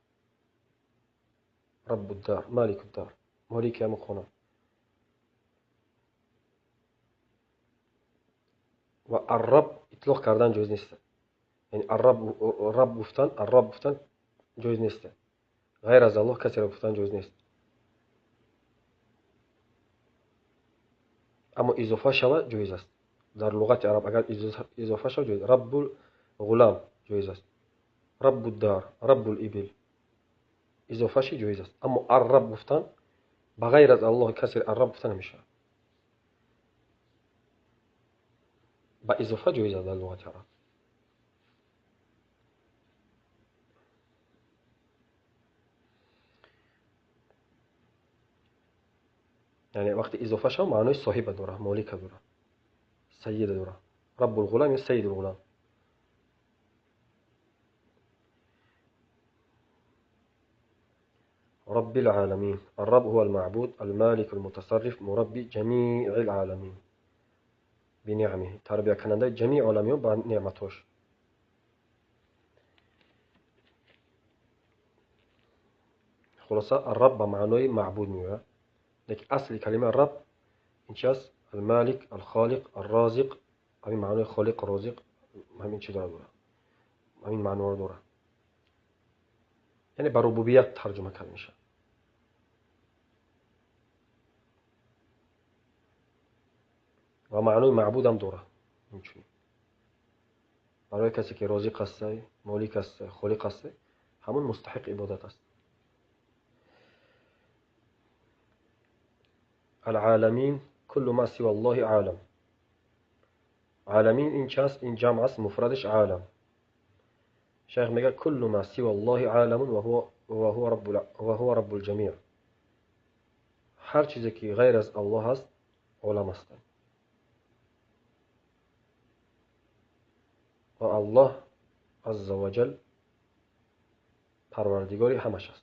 رب الدار، مالك الدار، مالك هم خونه. و الرب اطلاق کردن جایز نیست. یعنی الرب گفتن جایز نیست. غیر از الله کسی را گفتن جایز نیست. اما اضافه شود جایز است. در لغت عرب اگر اضافه شود جایز. رب الغلام جایز است. رب الدار، رب الابل اضافه شود جایز است. اما الرب گفتن بغیر از الله کسی الرب گفتن نمیشه. با اضافه جایز است در لغت عرب. یعنی وقتی اضافه شود معنای صاحب داره، مالک داره، سید داره. رب الغلام یا سید الغلام. رب العالمين الرب هو المعبود المالك المتصرف مربي جميع العالمين بنعمه. تربیه کننده جمیع عالمیان با نعمتش. خلاصه الرب به معنای معبود میاد. لیکن اصل کلمه رب این چیست؟ المالک، الخالق، الرازق. همین معنای خالق، رازق همین چیزا داره. همین معنی رو داره. یعنی به ربوبیت ترجمه کرده میشه. و معنای معبود هم داره. اینجوری برای کسی که رازق است، مالک است، خالق است، همون مستحق عبادت است. العالمین كل ما سوى الله عالم. عالمین این چیست؟ این جمع است، مفردش عالم. شیخ میگه كل ما سوى الله عالم و هو رب الجميع. هر چیزی که غیر از الله است عالم است. و الله عز وجل پروردگاری همش است.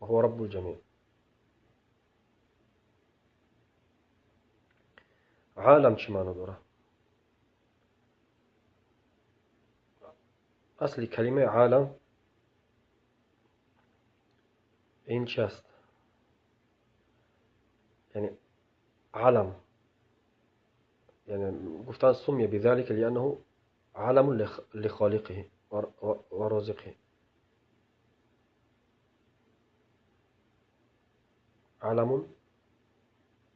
و هو رب الجميع. عالم چی معنی داره؟ اصل کلمه عالم این چی است؟ یعنی علم، يعني گفتن سمي بذلك لأنه علم لخالقه ورازقه، علم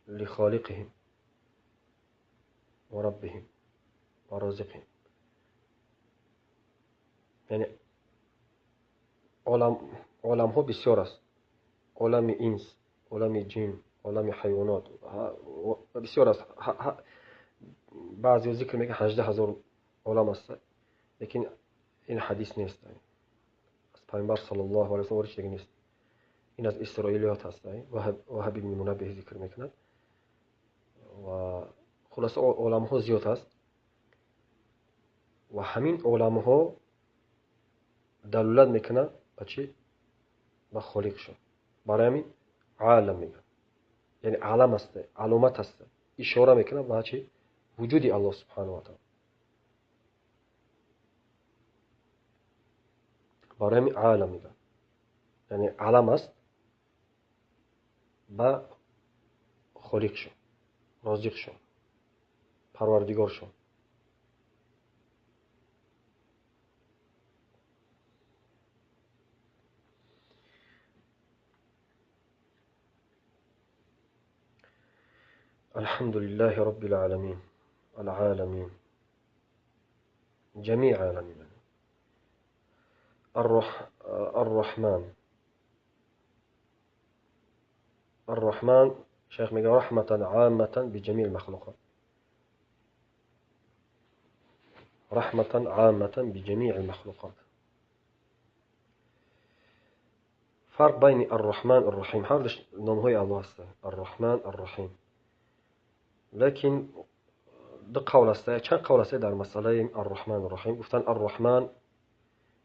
لخالقهم وربهم ورازقهم. یعنی عالم ها بسیار است، عالم انس، عالم جن، عالم حیوانات بسیار است. بعضی ذکر میگه 18,000 عالم است، لیکن این حدیث نیست، از پیامبر صلی الله علیه و سلم ورش دیگه نیست. این از اسرائیلیات هست. وهب بن منبه ذکر میکند و خلاصه عالم ها زیاد است و همین عالم ها دلالت میکنه به چی؟ به خالق شد. برای همین عالم میگه، یعنی علم است، علامت است، اشاره میکنه به چی؟ وجود الله سبحانه و تعالی. برای همین عالم میگه، یعنی علم است به خالق شد، رازق شد، پروردگار شد. الحمد لله رب العالمين العالمين جميع عالمين. الرحمن الرحمن شيخ میگه رحمة عامة بجميع المخلوقات، رحمة عامة بجميع المخلوقات. فرق بين الرحمن والرحيم، هر نامهای الله است، الرحمن الرحیم. لكن دو قول است، چند قول است در مسئله الرحمن الرحیم. گفتن الرحمن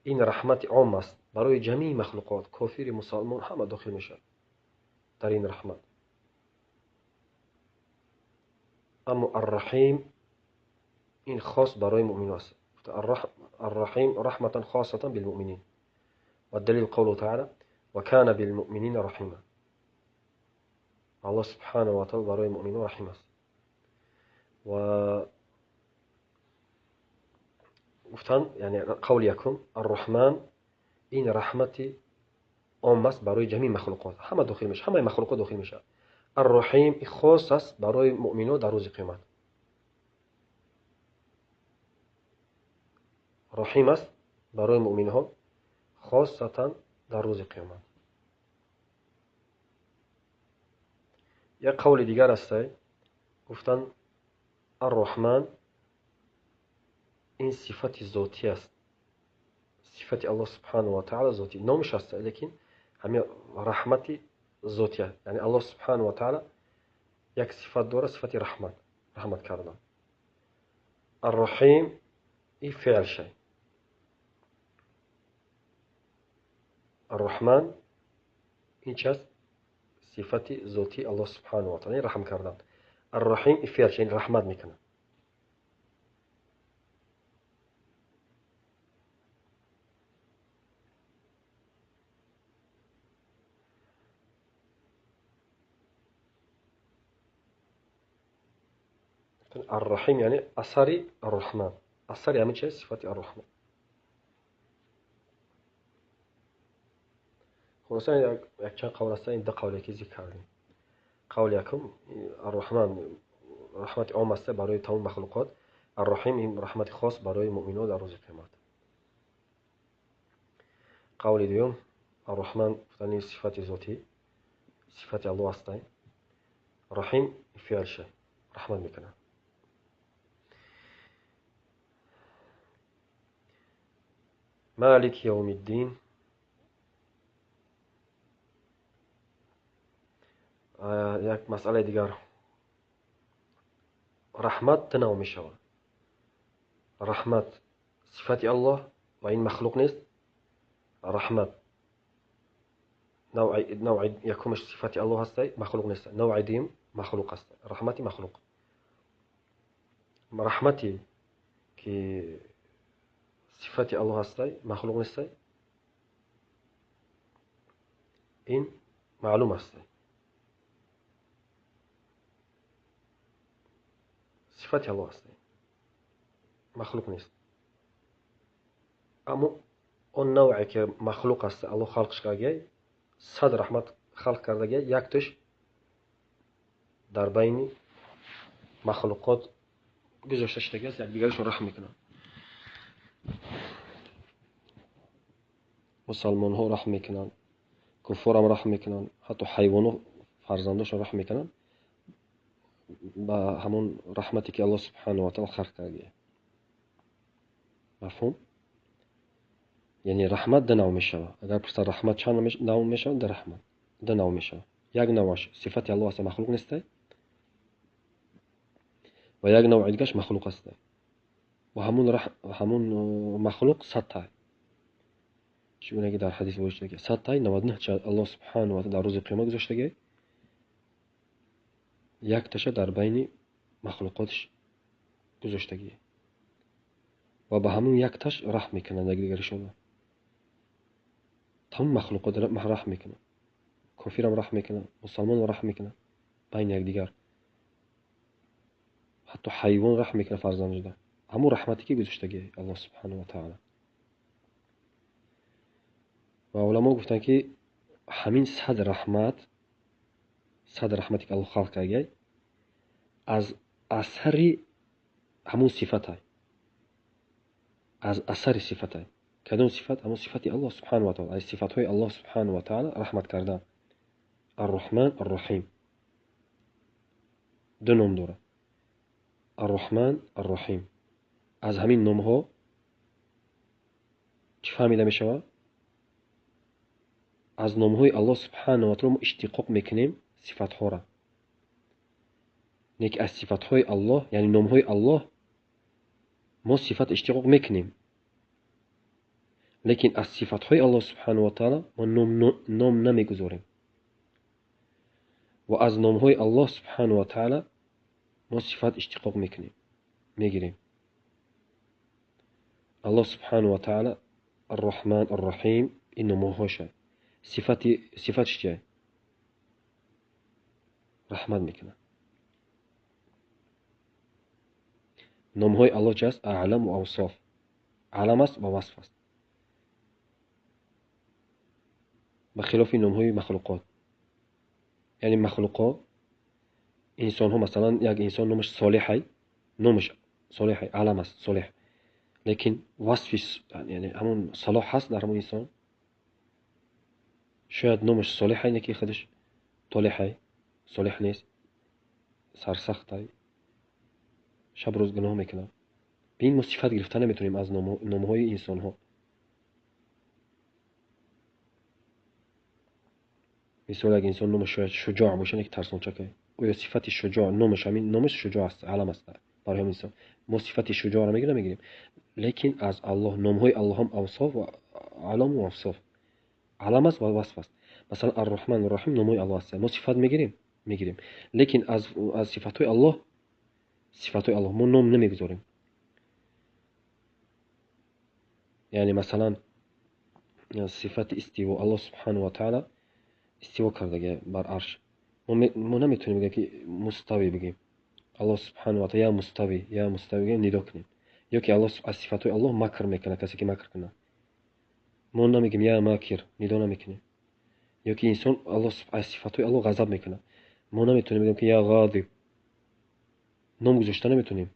این رحمت عام است برای جمیع مخلوقات، کافر مسلمان همه داخل میشه در این رحمت. اما الرحیم این خاص برای مؤمنان است. الرحیم رحمتا خاصة بالمؤمنین و الدلیل قوله تعالی و کان بالمؤمنین رحیما. الله سبحانه و تعالی برای مؤمنان رحیم است. و گفتن یعنی قول یکم الرحمن این رحمتی عام است برای جمیع مخلوقات، همه داخل میشه، همه مخلوقات داخل میشه. الرحیم خاص است برای مؤمنان در روز قیامت. رحیم است برای مؤمنان خاصتا در روز قیامت. یک قول دیگر است، گفتن الرحمن این صفت ذاتی است، صفت الله سبحانه و تعالی ذاتی نامش است، لیکن همین رحمتی ذاتی است. یعنی الله سبحانه و تعالی یک صفت داره، صفت رحمت کردن. الرحیم این فعل شد. الرحمن این چیست؟ صفت ذاتی الله سبحانه و تعالی رحم کردن. الرحیم این فعل شد، این رحمت میکنه. الرحیم یعنی اثر الرحمن، اثر همین چیز صفت الرحمن. خلاصه یک چند قول است، این دو قولی که ذکر کردیم. قول یکم الرحمن رحمت عام است برای تمام مخلوقات، الرحیم این رحمت خاص برای مؤمنان در روز قیامت. قول دوم الرحمن یعنی صفت ذاتی، صفت الله است. رحیم فعل شه، رحمت میکنه. مالک یوم الدین یک مسئله دیگر، رحمت تنوع می شود. رحمت صفت الله و این مخلوق نیست. رحمت نوع یکمش صفت الله هست، مخلوق نیست. نوع دیم مخلوق است، رحمتی مخلوق. رحمتی که صفتی الله هستی مخلوق نیستی این معلوم است صفتی الله هستی مخلوق نیست اما اون نوعی که مخلوق است الله خلقش کرده صد رحمت خلق کرده یک توش در بین مخلوقات گذاشته شده است یک دیگرشون رحم میکنن مسلمان ها رحم میکنن کفار هم رحم میکنن حتی حیوانات فرزنداشون رحم میکنن با همون رحمتی که الله سبحانه و تعالی خلق کرده مفهوم یعنی رحمت دو نوع میشه اگر پس رحمت چند نوع میشه در رحمت دو نوع میشه یک نوعش صفت الله است مخلوق نیست و یک نوع دیگهش مخلوق است و همون مخلوق 100 تا چون که در حدیث گفته که 100 تا 99 تا الله سبحانه و تعالی در روز قیامت گذاشته یک تاش در بین مخلوقاتش گذاشته و به همون یک تاش رحم میکنن یک دیگرشون تمام مخلوقات رحم میکنن کافر هم رحم میکنن مسلمان هم رحم میکنن بین یک دیگر حتی حیوان رحم میکنه فرزندش ده همون رحمتی که گذاشته الله سبحانه و تعالی و علما گفتن که همین صد رحمتی که الله خلق کرده از اثر همون صفت های از اثر صفت های کدوم صفت همون صفتی الله سبحانه و تعالی از صفت های الله سبحانه و تعالی رحمت کردن الرحمن الرحیم دو نام داره الرحمن الرحیم از همین نام ها چی فهمیده می شود از نام های الله سبحانه و تعالی ما اشتقاق میکنیم صفت ها را نیک از صفت های الله یعنی نام های الله ما صفت اشتقاق میکنیم لیکن از صفت های الله سبحانه و تعالی ما نام نمیگذاریم و از نام های الله سبحانه و تعالی ما صفت اشتقاق میگیریم الله سبحانه و تعالی الرحمن الرحیم این نام هاشه صفتش چیه رحمت میکنه نام های الله چه است اعلم و اوصاف علم است و وصف است بخلاف نام های مخلوقات یعنی مخلوقات انسان ها مثلا یک انسان نامش صالح علم است صالح لیکن وصفش یعنی همون صلاح هست در همون انسان شاید نامش صالح اینه که خودش طالح صالح نیست سرسخت شب روز گناه میکنه به این صفت گرفتن نمیتونیم از نامهای انسان ها مثال اگه انسان نامش شاید شجاع باشه که ترسناک که او صفت شجاع نامش شجاع است علم است برای همین انسان ما صفت شجاع را نمیگیریم لیکن از الله نامهای الله هم اوصاف و علم و اوصاف علم است و وصف است مثلا الرحمن الرحیم نامهای الله است ما صفت میگیریم لیکن از صفات های الله ما نام نمیگذاریم یعنی مثلا صفت استوا الله سبحانه و تعالی استوا کرده بر عرش ما نمیتونیم بگیم که مستوی بگیم الله سبحانه و تعالی یا مستوی ندا کنیم یا که الله از صفات الله مکر میکنه کسی که مکر کنه ما نمیگیم یا ماکر ندا نمیکنیم یا که انسان الله از صفات الله غضب میکنه ما نمیتونیم بگیم که یا غاضب نام گذاشته نمیتونیم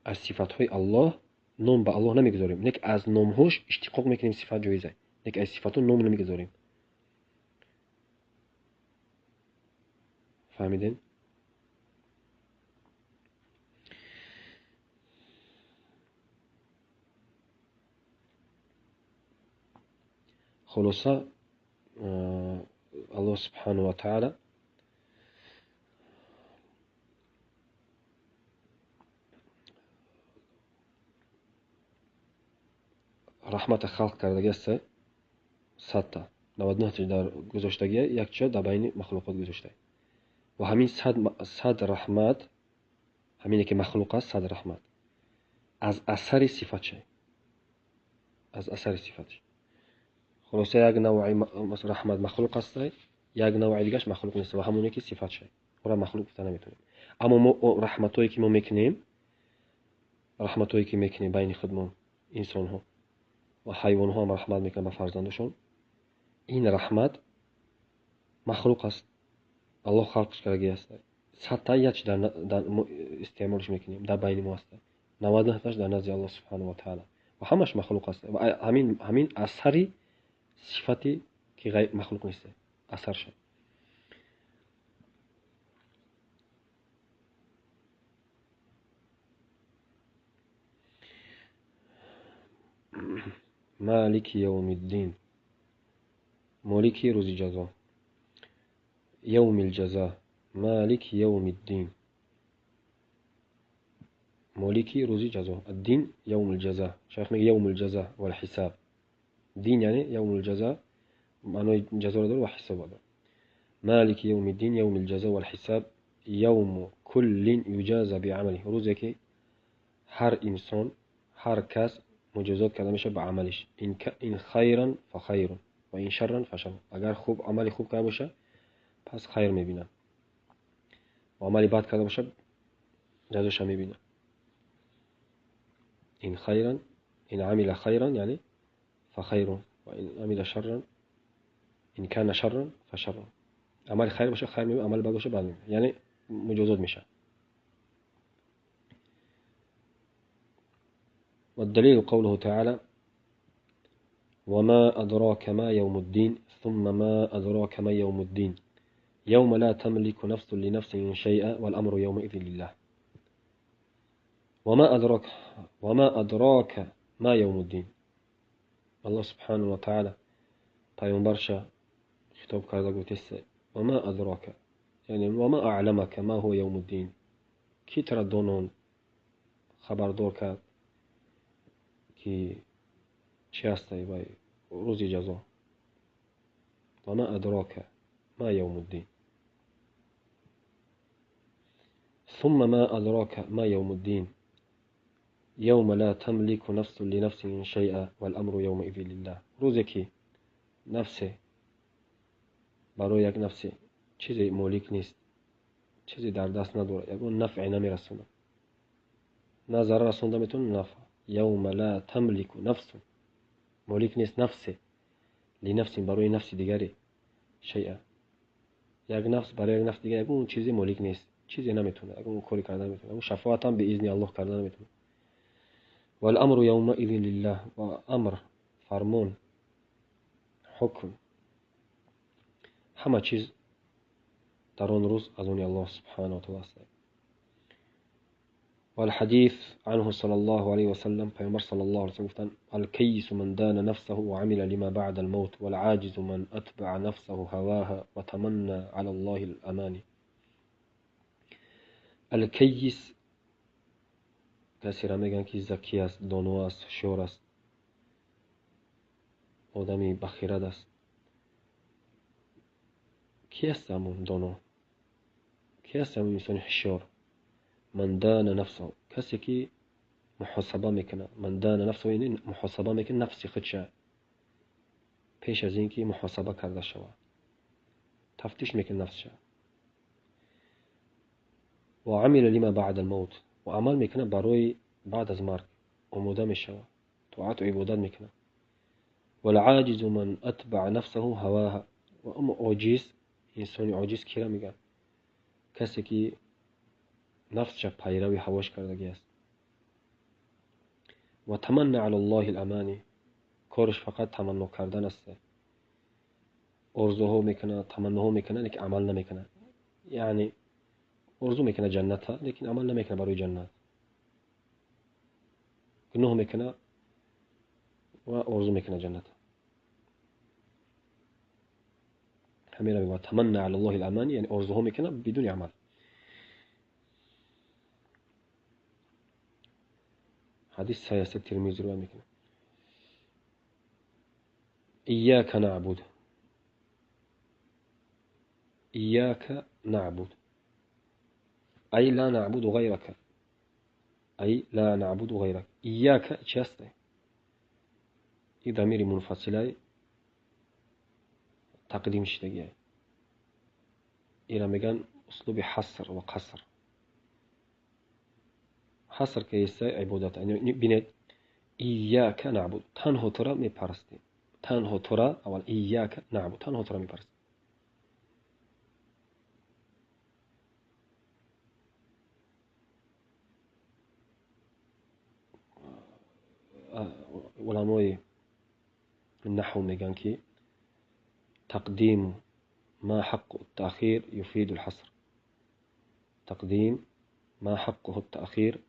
از صفات های الله نام به الله نمیگذاریم نیک از نام هاش اشتقاق میکنیم صفت جایزه نیک از صفات نام نمیگذاریم فهمیدین خلاصه الله سبحانه و تعالی رحمت خلق کرده است 100 تا 99 تا در گذاشتگی یک چه در بین مخلوقات گذاشته و همین 100 رحمت همینه که مخلوق است 100 رحمت از اثر صفتشه، از اثر صفتش. خلاصه یک نوع رحمت مخلوق است، یک نوع دیگهش مخلوق نیست و همونه که صفتشه، اون را مخلوق گفته نمیتونیم. اما ما رحمتایی که ما میکنیم، رحمتایی که میکنیم بین خودمون انسان ها و حیوان ها هم رحمت میکنن به فرزندشون، این رحمت مخلوق است، الله خلقش کرده است. 100 در استعمالش میکنیم در بین ما است، 99 در نزد الله سبحانه و تعالی و همش مخلوق است و همین اثری صفتی که غیر مخلوق نیست اثرش. مالک یوم الدین، مالکی روز جزا، یوم الجزا، مالک یوم الدین، مالکی روز جزا، الدین یوم الجزا. شیخ میگه یوم الجزا و الحساب. دین یعنی یوم الجزا، معنای جزا رو داره و حساب داره. مالک یوم الدین یوم الجزا و الحساب، یوم کل یجازى بعمله، روزی که هر انسان، هر کس مجازات کرده میشه به عملش. این خیرا فخیر و این شرا فشر. اگر خوب عمل خوب کرده باشه پس خیر میبینه و عمل بد کرده باشه جزاش میبینه. این خیرا، این عمل خیرا یعنی فخیر و این عمل شرا، این کان شرا فشر. عمل خیر باشه خیر میبینه، عمل بد باشه بد میبینه، یعنی مجازات میشه. والدليل قوله تعالى وما أدراك ما يوم الدين ثم ما أدراك ما يوم الدين يوم لا تملك نفس لنفس شيئا والأمر يومئذ لله. وما أدراك ما يوم الدين. الله سبحانه وتعالى پیامبرش خطاب کرده گفته وما أدراك یعنی وما أعلمك ما هو يوم الدين، کی ترا دونان خبردار کرد که چی است روز جزا. وما أدراك ما يوم الدين ثم ما أدراك ما يوم الدين يوم لا تملك نفس لنفس شيئا والأمر يومئذ لله. روزی که نفس برای یک نفس چیزی مالک نیست، چیزی در دست نداره، یکون نفع نمیرسونه، نه ضرر رسونده میتونه نفع. یوم لا تملک نفس، مالک نیست نفس، لنفس برای نفس دیگری، شیئا یک نفس برای یک نفس دیگری اون چیزی مالک نیست، چیزی نمیتونه، اون کاری کرده نمیتونه، اون شفاعت هم به اذن الله کرده نمیتونه. والامر یومئذ لله، و امر فرمان حکم همه چیز در آن روز از آن الله سبحانه و تعالی است. والحديث عنه صلى الله عليه وسلم، پیامبر صلی الله علیه و سلم گفتن الکیس من دان نفسه وعمل لما بعد الموت والعاجز من اتبع نفسه هواها وتمنى على الله الاماني. الکیس کسی را میگن که ذکی است، دانا است، هوشیار است، آدمی بخیرد است. کی است همون دانا؟ کی است همون انسان هوشیار؟ من دان نفسه، کسی که محاسبه میکنه. من دان نفسه یعنی محاسبه میکنه نفس خودش پیش از اینکه محاسبه کرده شود، تفتیش میکنه نفسش. و عمل لما بعد الموت، و عمل میکنه برای بعد از مرگ، آماده میشه، طاعت و عبادت میکنه. والعاجز من اتبع نفسه هواها، و اما عاجز، انسان عاجز کی را میگن؟ کسی که نفسش پیروی هواش کردگی است. و تمنى على الله الامانی، کارش فقط تمنا کردن است، آرزوها میکنه، تمناها میکنه لیکن عمل نمیکنه. یعنی آرزو میکنه جنت ها لیکن عمل نمیکنه برای جنت، گناه میکنه و آرزو میکنه جنت. همین را میگه تمنى على الله الامانی، یعنی آرزوها میکنه بدون عمل. حدیث صحیح است، ترمذی رو میکنه. ایاک نعبد، ایاک نعبد ای لا نعبد غیرک. أي لا نعبد غيرك. إياك چست این ضمیر منفصله تقدیم شدگیه. اینا میگن اسلوب حصر و قصر. حصر که است عبادت. یعنی بینید ایاک نعبد تنها تو را میپرستیم. تنها تو را اول ایاک نعبد تنها تو را میپرستیم. علمای النحو میگن که تقديم ما حقه التأخير يفيد الحصر. تقديم ما حقه التأخير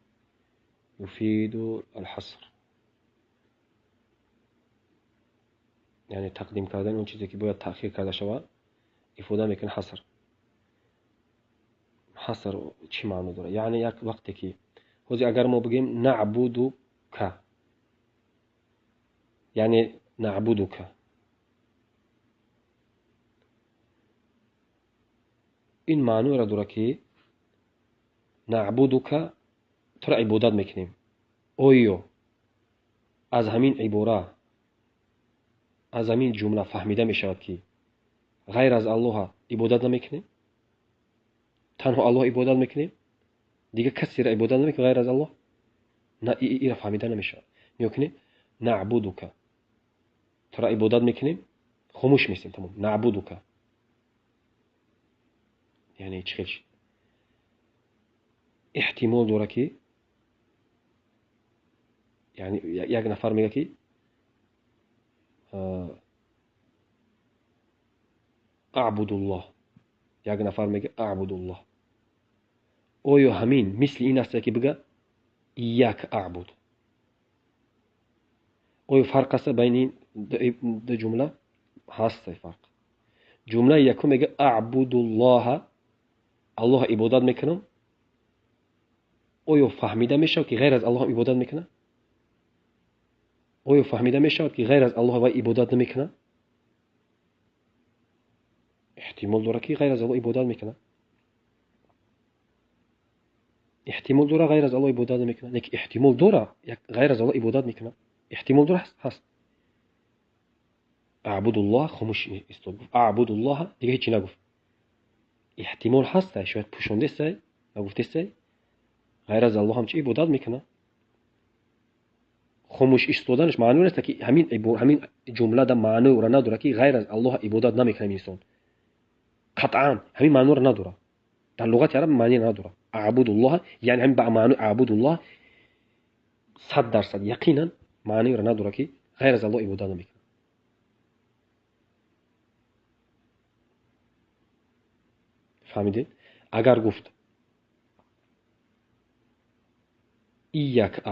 يفيد الحصر. يعني تقديم کردن اون چیزی که باید تأخیر کرده شود ifade میکنه حصر. حصر چی معنی داره؟ یعنی یک وقتی که خوزی اگر ما بگیم نعبدو که یعنی نعبدو که این معنی را داره که نعبدو که تو را عبادت میکنیم. اویو از همین عباره از همین جمله فهمیده میشود که غیر از الله عبادت نمیکنیم. تنها الله عبادت میکنیم. دیگه کسی را عبادت نمیکنه غیر از الله. نه این را فهمیده نمیشه. میکنه نعبدک تو را عبادت میکنیم خاموش میشیم تمام. نعبدک یعنی چی خیلی احتمال داره که یعنی یک نفر میگه که اعبد الله. یک نفر میگه اعبد الله. اویو همین مثل این است که بگه ایاک اعبد. اویو فرق است بین این دو جمله هست. فرق جمله یکم میگه اعبد الله الله عبادت میکنم. اویو فهمیده میشه که غیر از الله عبادت میکنه. اویو فهمیده میشه که غیر از الله عبادت نمیکنه. احتمال داره که غیر از الله عبادت میکنه. احتمال داره غیر از الله عبادت نمیکنه. یک احتمال داره غیر از الله عبادت میکنه. احتمال داره هست. اعبد الله خاموش است. اعبد الله دیگه هیچی نگفت. احتمال هست شاید پوشونده است نگفته است غیر از الله هم چی عبادت میکنه. خاموش ایستادنش معنی نیست که همین جمله در معنی را نداره که غیر از الله عبادت نمیکنه انسان. قطعا همین معنی را نداره. در لغت عرب معنی نداره. اعبد الله یعنی همین با معنی اعبد الله 100% یقینا معنی را نداره که غیر از الله عبادت نمیکنه. فهمیدید؟ اگر گفت ایاک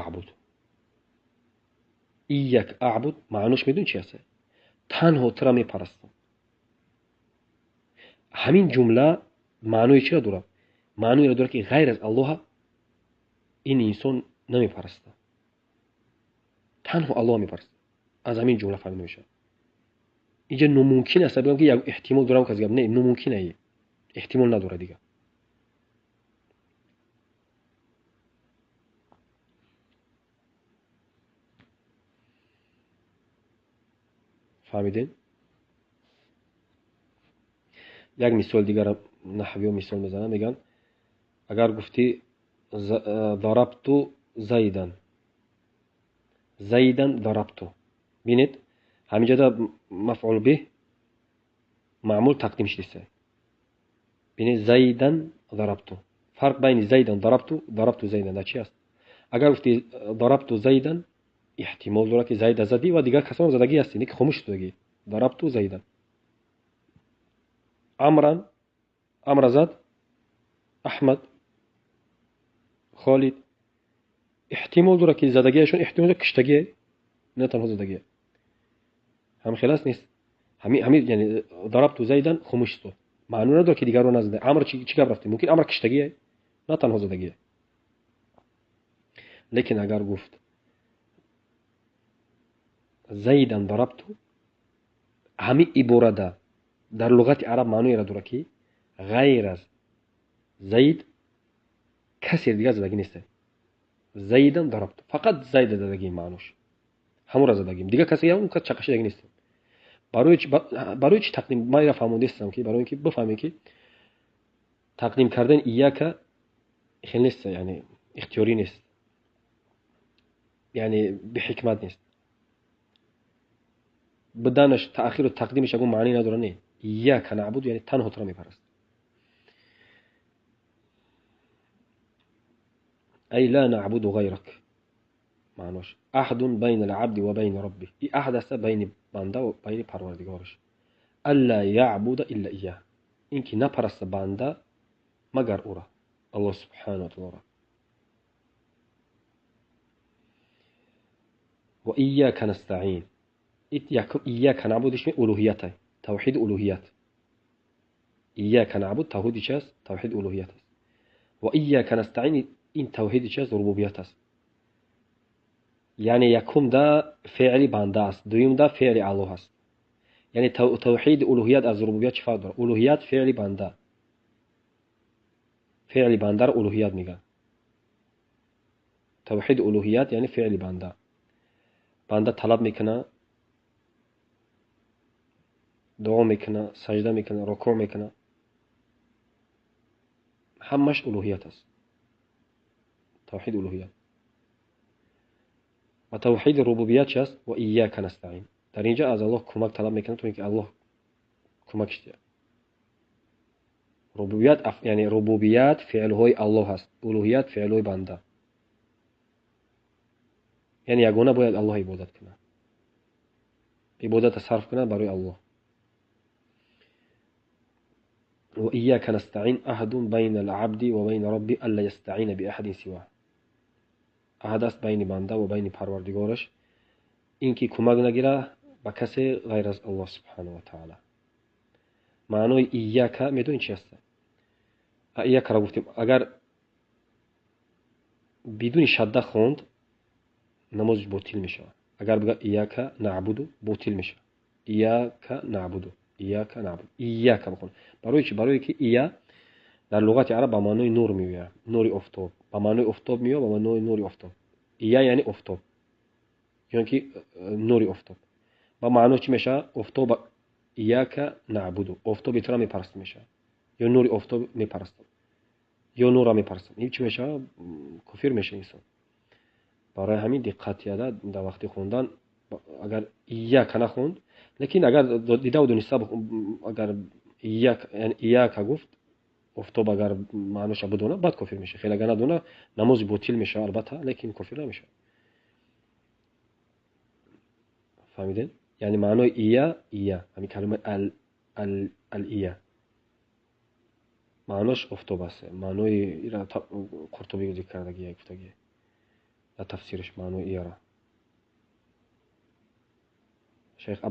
اعبد معنیش میدون چی هست؟ تنها تو را میپرستم. همین جمله معنی چی را داره؟ معنی را داره که غیر از الله این انسان نمیپرسته. تنها الله میپرسته. از همین جمله فهمیده میشه. اینجا ناممکن است بگم که یک احتمال داره که از نه ناممکنه. احتمال نداره دیگه. فهمیدین؟ یک مثال دیگر نحوی مثال میزنم. میگن اگر گفتی ضربت زیدن ضربت. بینید همینجا در مفعول به معمول تقدیم شده. بینید زیدن ضربت. فرق بین زیدن ضربت زیدن در چی است؟ اگر گفتی ضربت زیدن احتمال داره که زید زدی و دیگر کسان زدگی هستی که خاموش شدگی. ضربت زیدن. امر زد احمد خالد. احتمال داره که زدگیشون احتمال داره کشتگی نه تنها زدگی. هم خلاص نیست. همین یعنی ضربت زیدن خاموش شد. معنی نداره که دیگر رو نزده. امر چی گپ رفته؟ ممکن امر کشتگی نه تنها زدگی. لیکن اگر گفت زیدن ضربت همین عبارت در لغت عرب معنی را داره که غیر از زید کسی دیگه زدگی نیست. زیدن ضربت، فقط زید زدگی معنوش، همون را زدگیم، دیگه کسی اون کس چکشیدگی نیست. برای چی تقدیم ما را فهمیدم که برای اینکه بفهمید که تقدیم کردن ایاک خیلی نیست، یعنی اختیاری نیست، یعنی به حکمت نیست. بدانش تأخیر و تقدیمش اگه معنی نداره. نه، ایاک نعبد یعنی تنها تو را میپرست. ای لا نعبد غیرک معناش احد بین العبد و بین ربه، این احد است بین بنده و بین پروردگارش. الا یعبد الا ایاه، اینکه نپرست بنده مگر او را، الله سبحانه و تعالی. و ایاک نستعین، ایاک نعبدش الوهیت، توحید الوهیت. ایاک نعبد توحید چی است؟ توحید الوهیت است. و ایاک نستعین این توحید چی است؟ ربوبیت است. یعنی یکم دا فعل بنده است، دوم دا فعل الله است. یعنی توحید الوهیت از ربوبیت چه فرق داره؟ الوهیت فعل بنده، فعل بنده را الوهیت میگن. توحید الوهیت یعنی فعل بنده، بنده طلب میکنه، دعا میکنه، سجده میکنه، رکوع میکنه، همش الوهیت است، توحید الوهیت. و توحید ربوبیت چی است؟ و ایاک نستعین، در اینجا از الله کمک طلب میکنه تو اینکه الله کمکش ده. ربوبیت یعنی ربوبیت فعل های الله است، الوهیت فعل های بنده. یعنی یگانه باید الله عبادت کنه، عبادت صرف کنه برای الله. و ایاک نستعین احد بین العبد و بین ربه الا یستعین باحد سواه، احد است بین بنده و بین پروردگارش، اینکه کمک نگیره با کسی غیر از الله سبحانه و تعالی. معنای ایاک میدونید چی است؟ ایاک را گفتیم اگر بدون شده خوند نمازش باطل میشه. اگر بگه ایاک نعبد باطل میشه. ایاک نعبد، ایاک نعبد، ایاک بخون. برای چی؟ برای که ایا در لغت عرب به معنای نور میاد، نور افتاب، به معنای افتاب میاد، به معنای نور افتاب. ایا یعنی افتاب، یعنی که نور افتاب. با معنای چی میشه؟ افتاب ایاک نعبد، افتاب تو را میپرست میشه، یا نور افتاب میپرست، یا نور را میپرست. این چی میشه؟ کافر میشه انسان. برای همین دقت یاد در وقت خوندن اگر ایاک نخوند، لیکن اگر دیده و دونسته اگر ایاک یعنی ایاک گفت افتاب اگر معنیش بدونه بعد کافر میشه. خیلی اگر ندونه نماز باطل میشه البته، لیکن کافر نمیشه. فهمیدین؟ یعنی معنای ایا همین کلمه ال ایا معناش افتاب است. معنای را قرطبی ذکر کرده یک گفتگی در تفسیرش معنای ایا را شیخ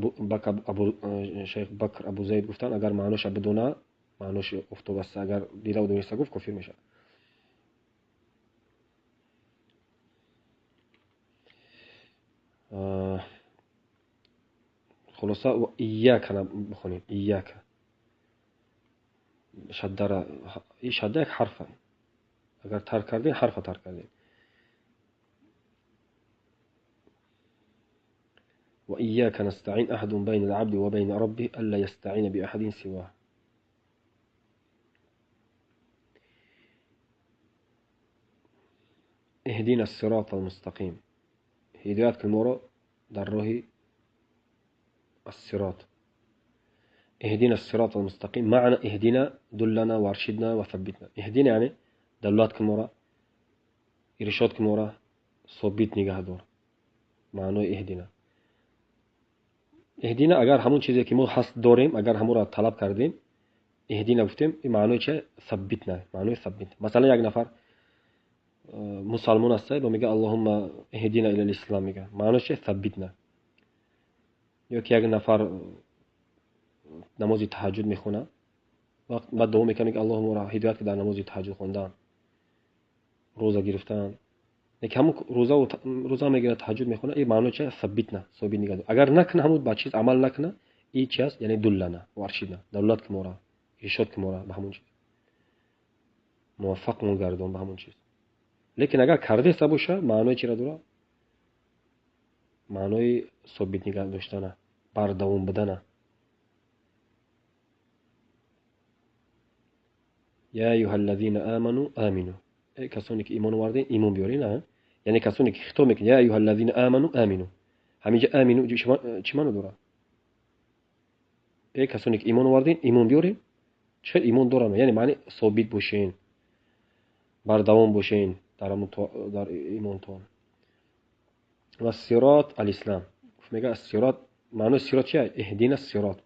بکر ابو زید گفتن اگر معناش بدونه معناش افتاب است، اگر دیده و دونسته گفت کافر میشه. خلاصه و ایاک بخونیم، ایاک شده را، این شده یک حرفه، اگر ترک کردین حرف ترک کردین. و ایاک نستعین احد بین العبد و بین ربه الا یستعین باحد سواه. اهدنا الصراط المستقیم، هدایت کن ما را در راه الصراط. اهدنا الصراط المستقیم معنى اهدنا دلنا وارشدنا وثبتنا. اهدنا یعنی دلات کن ما را، ارشاد کن ما را، ثابت نگه دار. معنای اهدنا، اهدینا اگر همون چیزی که ما هست داریم اگر همون را طلب کردیم اهدینا گفتیم، این معنی چه؟ ثبتنا، معنی ثبت. مثلا یک نفر مسلمان است و میگه اللهم اهدینا الی الاسلام، میگه معنی چه؟ ثبتنا. یا که یک نفر نماز تهجد میخونه وقت بعد دعا میکنه که اللهم را هدایت در نماز تهجد خوندن، روزه گرفتن، یک همون روزه میگیره تهجد میخونه، این معنی چه؟ ثبتنا، ثابت نگه دار. اگر نکنه همون با چیز عمل نکنه این چی است؟ یعنی دلنا و ارشدنا، دلالت که ما را، ارشاد که ما را به همون چیز، موفق مون گردون به همون چیز. لیکن اگر کرده باشه معنای چی را داره؟ معنای ثابت نگه داشتنه، بر دوام بدنه. یا ایها الذین آمنوا آمنوا، ای کسانی که ایمان آوردین ایمان بیارین. نه یعنی کسانی که خطاب میکنه یا ایها الذین آمنوا آمنوا، همینجا آمنوا چی معنی داره؟ ای کسانی که ایمان آوردین ایمان بیارین. چه ایمان دارن؟ یعنی معنی ثابت باشین، بر دوام باشین در ایمانتون. و الصراط الاسلام، میگه الصراط معنی الصراط چیه؟ اهدینا الصراط.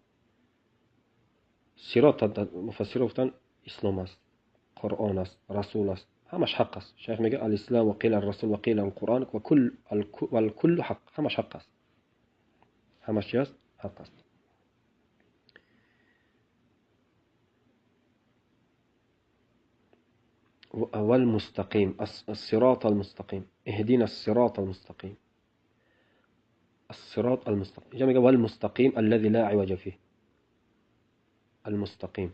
صراط مفسر گفتن اسلام است، قرآن است، رسول است، همش حق است. شیخ میگه الاسلام و قیل الرسول و قیل القرآن و الكل حق، همش حق است، همش چی است؟ حق است. والمستقيم، الصراط المستقيم، اهدنا الصراط المستقيم. الصراط المستقيم جمع والمستقيم الذي لا عوج فيه. المستقيم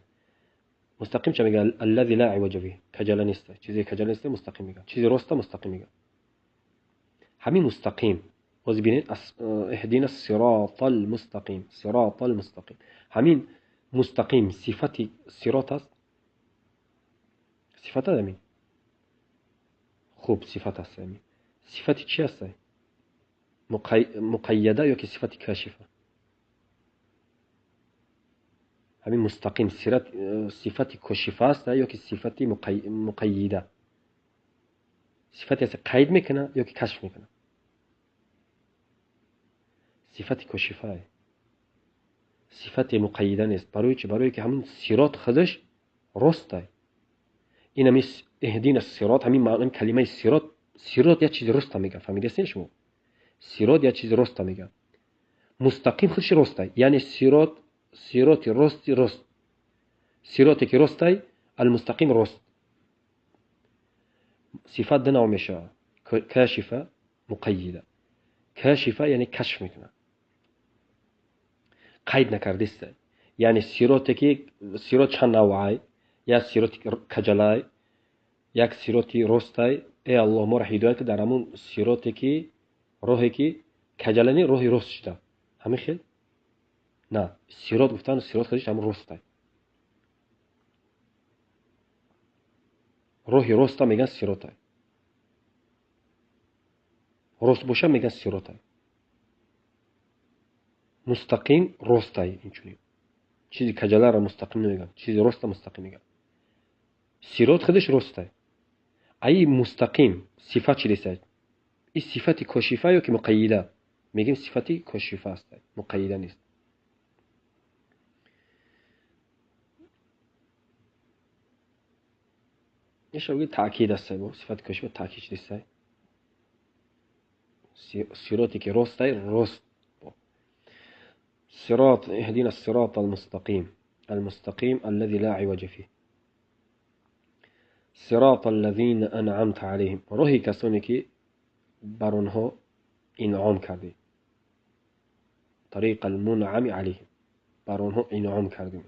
مستقیم چه میگه؟ الذي لا عوج فيه، کجله نیست، چیزی کجله نیست مستقیم میگه، چیزی راسته مستقیم میگه. همین مستقیم باز ببینید اهدنا الصراط المستقیم، صراط المستقیم. همین مستقیم صفتی صراط است، صفت همین خوب صفت است. همین صفتی چی است؟ مقیده یا که صفتی کاشفه؟ همین مستقیم صفتی کاشفه است یا که صفتی مقیده؟ صفتی است قید میکنه یا که کشف میکنه؟ صفتی کاشفه، صفتی مقیده نیست. برای چی؟ برای که همین صراط خودش راسته. این همین اهدینا الصراط، همین معنی کلمه صراط، صراط یه چیز راسته میگه. فهمیدید شما؟ صراط یه چیز راسته میگه. مستقیم خودش راسته، یعنی صراط راست، صراطی که راسته، المستقیم راست. صفات دنا میشه کاشفه مقیده. کاشفه یعنی کشف میکنه، قید نکرده است. یعنی صراطی که صراط چند نوعه، یا صراط کجلای، یک صراطی راسته. ای الله ما را هدایت در همون صراطی که راهی که کجلانی راهی راست شده. همین خیل نه، صراط گفتن صراط خودش هم راسته، راهی راسته میگن صراطه، راست باشه میگن صراطه. مستقیم راسته، اینجوری چیزی کجلا را مستقیم نمیگن، چیزی راسته مستقیم میگن. صراط خودش راسته. ای مستقیم صفت چی است؟ این صفتی کاشفه یا که مقیده؟ میگیم صفتی کاشفه است، مقیده نیست. میشه بگید تاکید است. با صفت کاشفه تاکید چی است؟ صراطی که راسته راست. صراط اهدنا الصراط المستقيم، المستقيم الذي لا عوج فيه. صراط الذين انعمت عليهم، راهی کسانی که بر آنها انعام کردی. طریق المنعم علیهم، بر آنها انعام کردیم.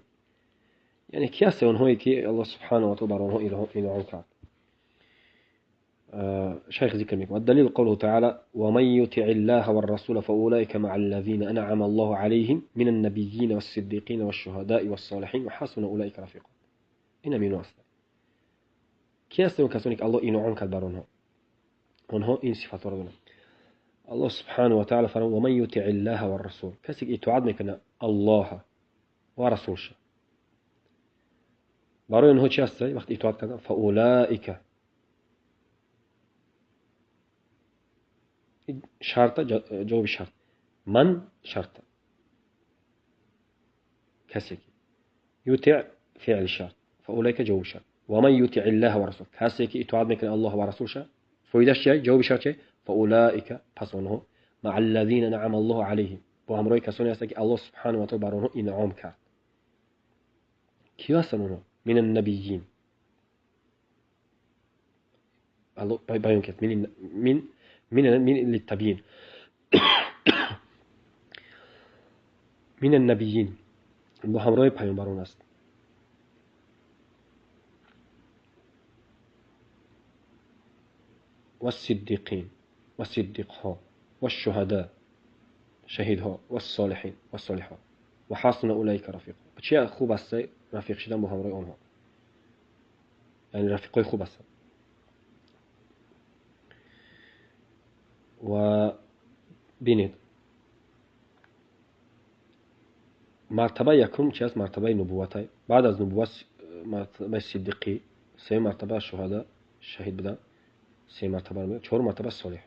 یعنی کی است اونهایی که الله سبحانه و تعالی بر آنها انعام کرد؟ شيخ ذكر منكم. والدليل قوله تعالى ومن يطع الله والرسول فأولئك مع الذين أنعم الله عليهم من النبيين والصديقين والشهداء والصالحين وحسن أولئك رفيقا. این مینو است. کی است اون کسانی که الله انعام کرد بر آنها این صفات را دارند. الله سبحانه و تعالی فرمود ومن يطع الله والرسول، کسی که اطاعت میکنه الله و رسولش، برای اونها چی است؟ وقتی اطاعت کردن فأولئک، شرط جواب شرط، من شرط، کسی که یطع فعل شرط، فأولئک جواب شرط. ومن يطع الله ورسول، کسی که اطاعت میکنه الله و رسولش، فایدهش چیه؟ جواب شرط چیه؟ فأولئک، پس اونها مع الذين نعم الله عليهم، با همراه کسانی هستند که الله سبحانه و تعالی بر آنها انعام کرد. کی هستند اونها؟ من النبیین. الله بیان کرد من للتبیین. من النبیین با همراه پیامبران است. والصديقين والصديقها والشهداء شهیدها والصالحین والصالحات وحسن اولئک رفیقا. چه خوب است رفیق شدن با همراه آنها، یعنی رفیقای خوب هستند. و بینید مرتبه یکم چی است؟ مرتبه نبوت. بعد از نبوت مرتبه صدیقی، سه مرتبه شهدا شهید بودن، سه مرتبه میگه، چهار مرتبه صالح.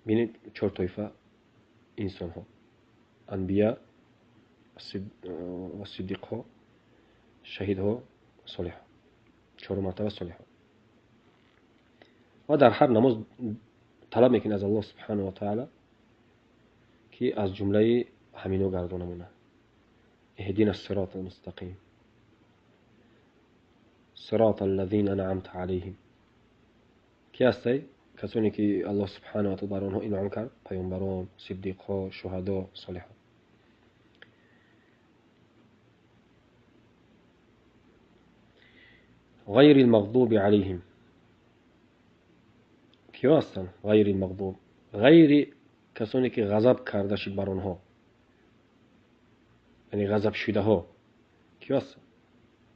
بینید چهار طایفه انسان ها: انبیا و صدیق ها، شهید ها، صالح ها، چهار مرتبه صالح ها. و در هر نماز طلب میکنه از الله سبحانه و تعالی که از جمله همینو گردانمونه. اهدنا الصراط المستقیم صراط الذین انعمت علیهم. کی هستی؟ کسانی که الله سبحانه و تعالی بر آنها انعام کرد: پیامبران، صدیق‌ها، شهدا، صالحان. غیر المغضوب علیهم. کیا هستند غیر المغضوب؟ غیر کسانی که غضب کرده شد بر آنها، یعنی غضب شده ها. کیا هستند؟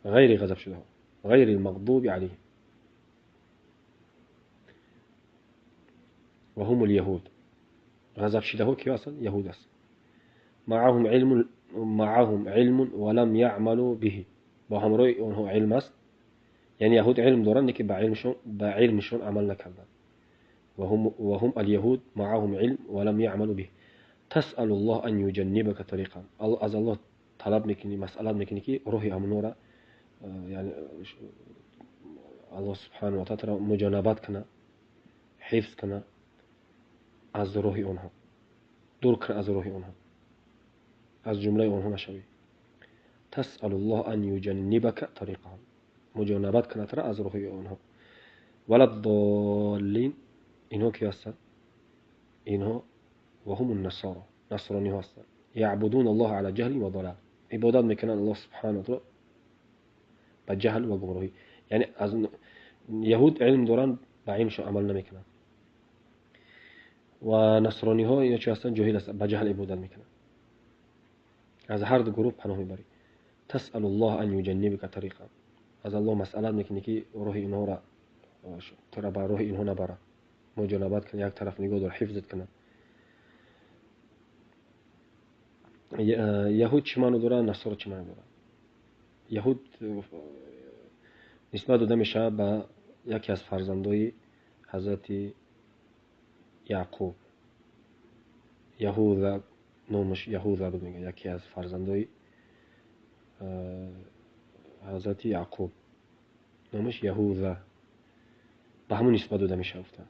غیر غضب شده ها، غیر المغضوب علیهم. و هم اليهود. غضب شده ها کیا هستند؟ یهود است. معهم علم ولم يعملوا به. با همراه آنها علم است، یعنی یهود علم دارند که به علمشون عمل نکردند. و هم اليهود معهم علم ولم يعملوا به. تسأل الله ان يجنبك طريقا. از الله طلب میکنی، مسئله میکنی که روح امنو را، یعنی الله سبحانه و تعالی مجانبت کنه، حفظ کنه از روح آنها، دور کنه از روح آنها، از جمله آنها نشوی. تسأل الله ان يجنبك طريقهم، مجانبت کنه تر از روح آنها. ولا الضالین. اینها کی هستند؟ اینها و هم النصارى، نصرانی ها هستند. یعبدون الله على جهل و ضلال. عبادت میکنن الله سبحانه و تعالی با جهل و گمراهی. یعنی از یهود علم دارن، با علمشون عمل نمیکنن. و نصرانی ها اینا چی هستن؟ جاهل هستن، با جهل عبادت میکنن. از هر دو گروه پناه میبری. تسأل الله ان يجنبك طريقا. از الله مسئله میکنی که روح اینها را ترا با روح اینها نبره، مجانبت کنه، یک طرف نگاه دار، حفظت کنه. یهود چی معنی دارن؟ نصارا چی معنی دارن؟ یهود نسبت داده میشه به یکی از فرزندای حضرت یعقوب. یهوذا، نامش یهوذا بود میگه، یکی از فرزندای حضرت یعقوب، نامش یهوذا، به همون نسبت داده میشه. گفتن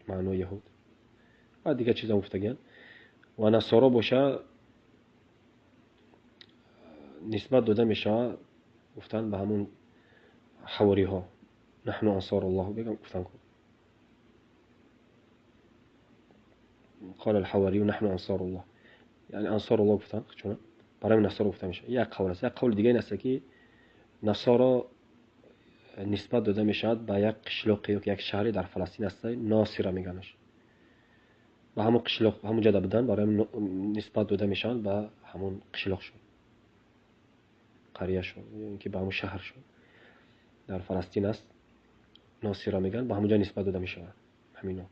معنی یهود و دیگه چیزا گفتگن. و نصارا باشه نسبت داده میشه، گفتن به همون حواری ها. نحن انصار الله بگم، گفتن قال الحواری نحن انصار الله، یعنی انصار الله گفتن. چون برای نصارا گفته میشه. یک قول است. یک قول دیگه این است که نصارا نسبت داده میشد به یک قشلاقی یا یک شهری در فلسطین است، ناصره میگنش. به همون قشلاق، همون جده بودن، برای نسبت داده میشن به همون قشلاق شد، قریه شد، یعنی که به همون شهر شد در فلسطین است، ناصره میگن. به همونجا نسبت داده میشه همینا.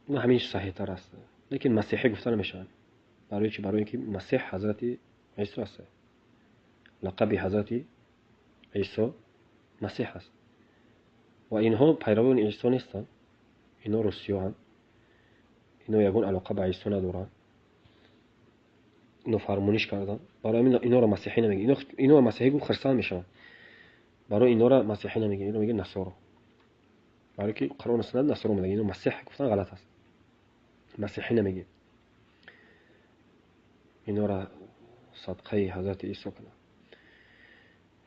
و همینش صحیح تر است. لیکن مسیحی گفته نمیشن. برای چی؟ برای اینکه مسیح حضرت عیسی است. لقب حضرت عیسی مسیح است. و اینها پیروان عیسی نیستن. اینا روسیا هستند. اینا یگان علاقه به عیسی ندارن. اینا فرمونیش کردن. برای همین اینا را مسیحی نمیگن. اینا را مسیحی گفت خرسان میشن. برای اینا را مسیحی نمیگن. اینا میگن نصارا. برای که قرآن و سنت نصارا میگن. اینا مسیح گفتن غلط است. مسیحی نمیگن. اینا را صدقه حضرت عیسی کنن.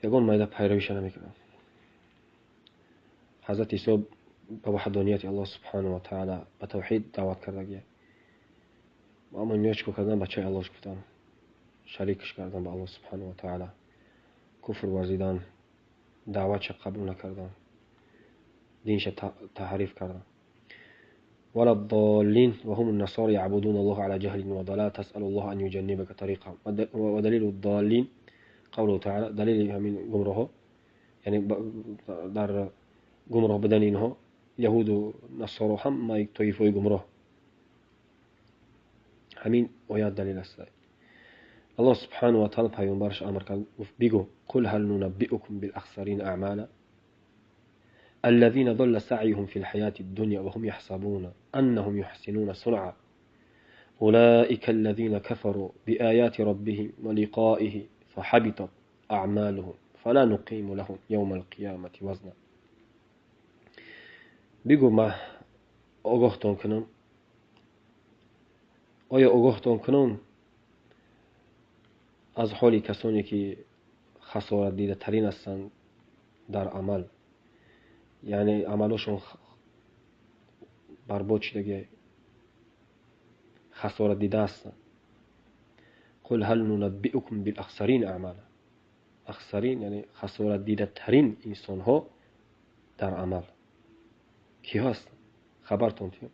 یگان مایده پیرویش نمیکنن. حضرت عیسی به وحدانیت الله سبحانه و تعالی به توحید دعوت کردگیه. اما اینا چیکار کردن؟ بچه الله گفتن، شریکش کردن به الله سبحانه و تعالی، کفر ورزیدن، دعوتش قبول نکردن، دینش تحریف کردن. ولا الضالين وهم النصارى يعبدون الله على جهل وضلال تسأل الله أن يجنبك طريقهم. ودليل الضالين قوله تعالى، دليل همین گمراه، یعنی در گمراه بدن اینها یهود و نصارا هم ما یک طایفه گمراه، همین آیات دلیل است. الله سبحانه و تعالی پیامبرش امر کرد، گفت بگو قل هل ننبئكم بالاخسرین اعمالا الذين ضل سعيهم في الحياة الدنيا وهم يحسبون أنهم يحسنون صنعا أولئك الذين كفروا بآيات ربهم ولقائه فحبطت أعمالهم فلا نقيم لهم يوم القيامة وزنا. بگو ما آگاهتان کنم، آیا آگاهتان کنم از حالی کسانی که خسارت دیده ترین هستند در عمل، یعنی عملشون برباد شده، خسارت دیده هستند. قل هل ننبئكم بالاخسرین اعمالا، اخسرین یعنی خسارت دیده ترین انسان ها در عمل کی هست؟ خبرتون تیم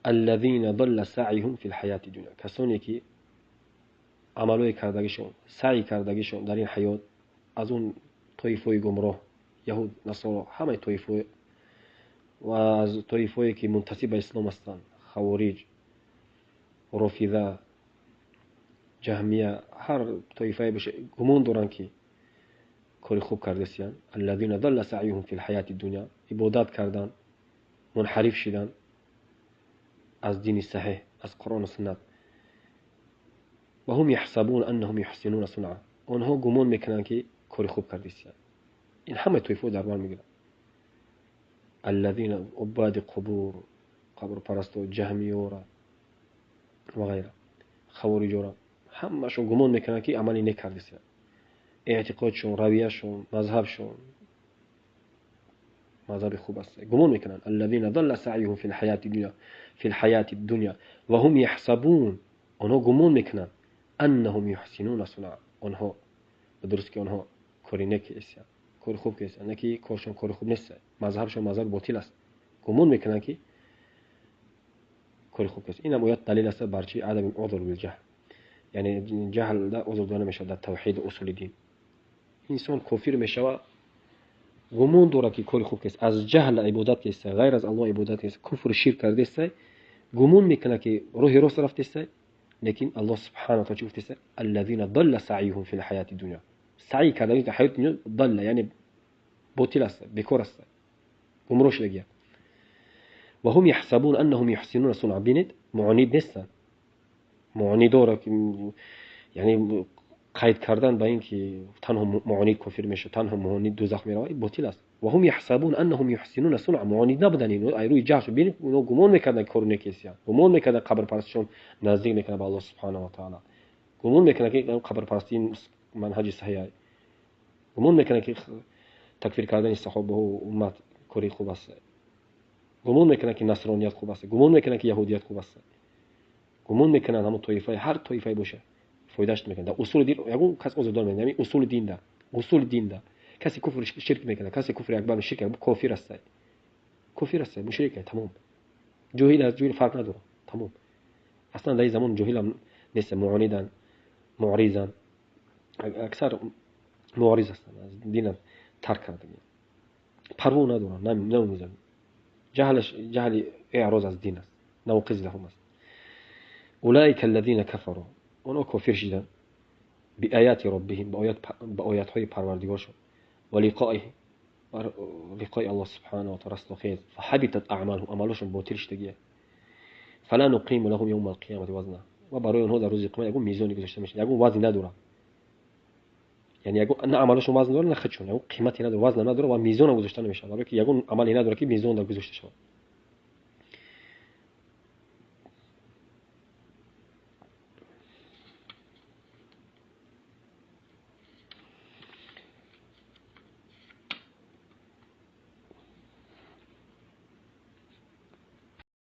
الذين ضل سعيهم في الحياة الدنيا، کسانی که عملای کردگیشون، سعی کردگیشون در این حیات از اون طایفه گمراه، یهود نصارا، همه طایفه و از طایفه‌ای که منتسب به اسلام هستند، خوارج، رافضه، جهمیه، هر طایفه بشه گمان دارن که کاری خوب کرده سیان. الذين ضل سعيهم في الحياة الدنيا، عبادت کردن، منحرف شدن از دین صحیح، از قرآن و سنت. و هم يحسبون انهم يحسنون صنعا، آنها گمان میکنن که کاری خوب کرده سیان. این همه طایفه در بر میگیرن. الذين عباد قبور، قبر پرستو، جهمیه و غیره، خوارج، همشون گمان میکنن که عملی نکرده سیان. اعتقادشون، رویهشون، مذهبشون مذهب خوب است، گمان میکنن. الذين ضل سعيهم في الحياة الدنيا في الحياة الدنيا وهم يحسبون، آنها گمان میکنن انهم يحسنون صنعا، آنها درست که آنها کاری نکردن، کار خوب کردن، نه که کارشون کار خوب نیست، مذهبشون مذهب باطل است، گمان میکنن که کار خوب کردن. این هم آیات دلیل است بر چی عدم عذر بالجهل، یعنی جهل دا عذر داده میشه در توحید و اصول دین. انسان کافر میشه گمان داره که کار خوب است، از جهل عبادت است، غیر از الله عبادت است، کفر و شرک کرده است، گمان میکنه که راه راست رفته است. لیکن الله سبحانه و تعالی گفته است الذين ضل سعيهم في الحياة الدنيا، سعی کردن در حیات دنیا ضل یعنی باطل است، بیکار است، گمراه شده. و هم يحسبون انهم يحسنون صنعا، بینید معاند نیستن، معاند داره که یعنی قید کردن به این که تنها معاند کافر میشه، تنها معاند دوزخ میره، باطل است. و هم يحسبون انهم يحسنون صنعا، معاند نبودن اینو روی جهل، ببینید اونها گمان میکردن کار نیکیه، گمان میکردن قبر پرستشون نزدیک میکنه به الله سبحانه و تعالی، گمان میکنه که قبر پرستی منهج صحیح، گمان میکنه که تکفیر کردن صحابه و امت کاری خوب است، گمان میکنه که نصرانیت خوب است، گمان میکنه که یهودیت خوب است، گمان میکنن همون طایفه، هر طایفه باشه فایدهش میکنه. در اصول دین یگون کس عذر نمیده، یعنی اصول دین ده، اصول دین ده کسی کفر شرک میکنه، کسی کفر اکبر شرک کافر است، کافر است، مشرک است، تمام. جاهل از جاهل فرق نداره، تمام. اصلا در این زمان جاهل هم نیست، معاندن، معرضن، اکثر معرض هستن، از دین ترک کردن، پروا ندارن، نمیزنن. جهل اعراض از دین است، ناقض لهم است. اولئک الذین کفروا، اونا کافر شدن بآیات ربهم، با آیات های پروردگارشون، و لقائه، لقای الله سبحانه و تعالی رستخیز، فحبطت اعمالهم، عملشون باطل شده. فلا نقیم لهم یوم القیامت وزنا، و برای اونها در روز قیامت یگون میزانی گذاشته میشه، یگون وزن نداره، یعنی یگون نه عملشون وزن داره نه خودشون، یگون قیمتی نداره، وزن نداره و میزان گذاشته نمیشه، برای که یگون عملی نداره که میزان در گذاشته شود.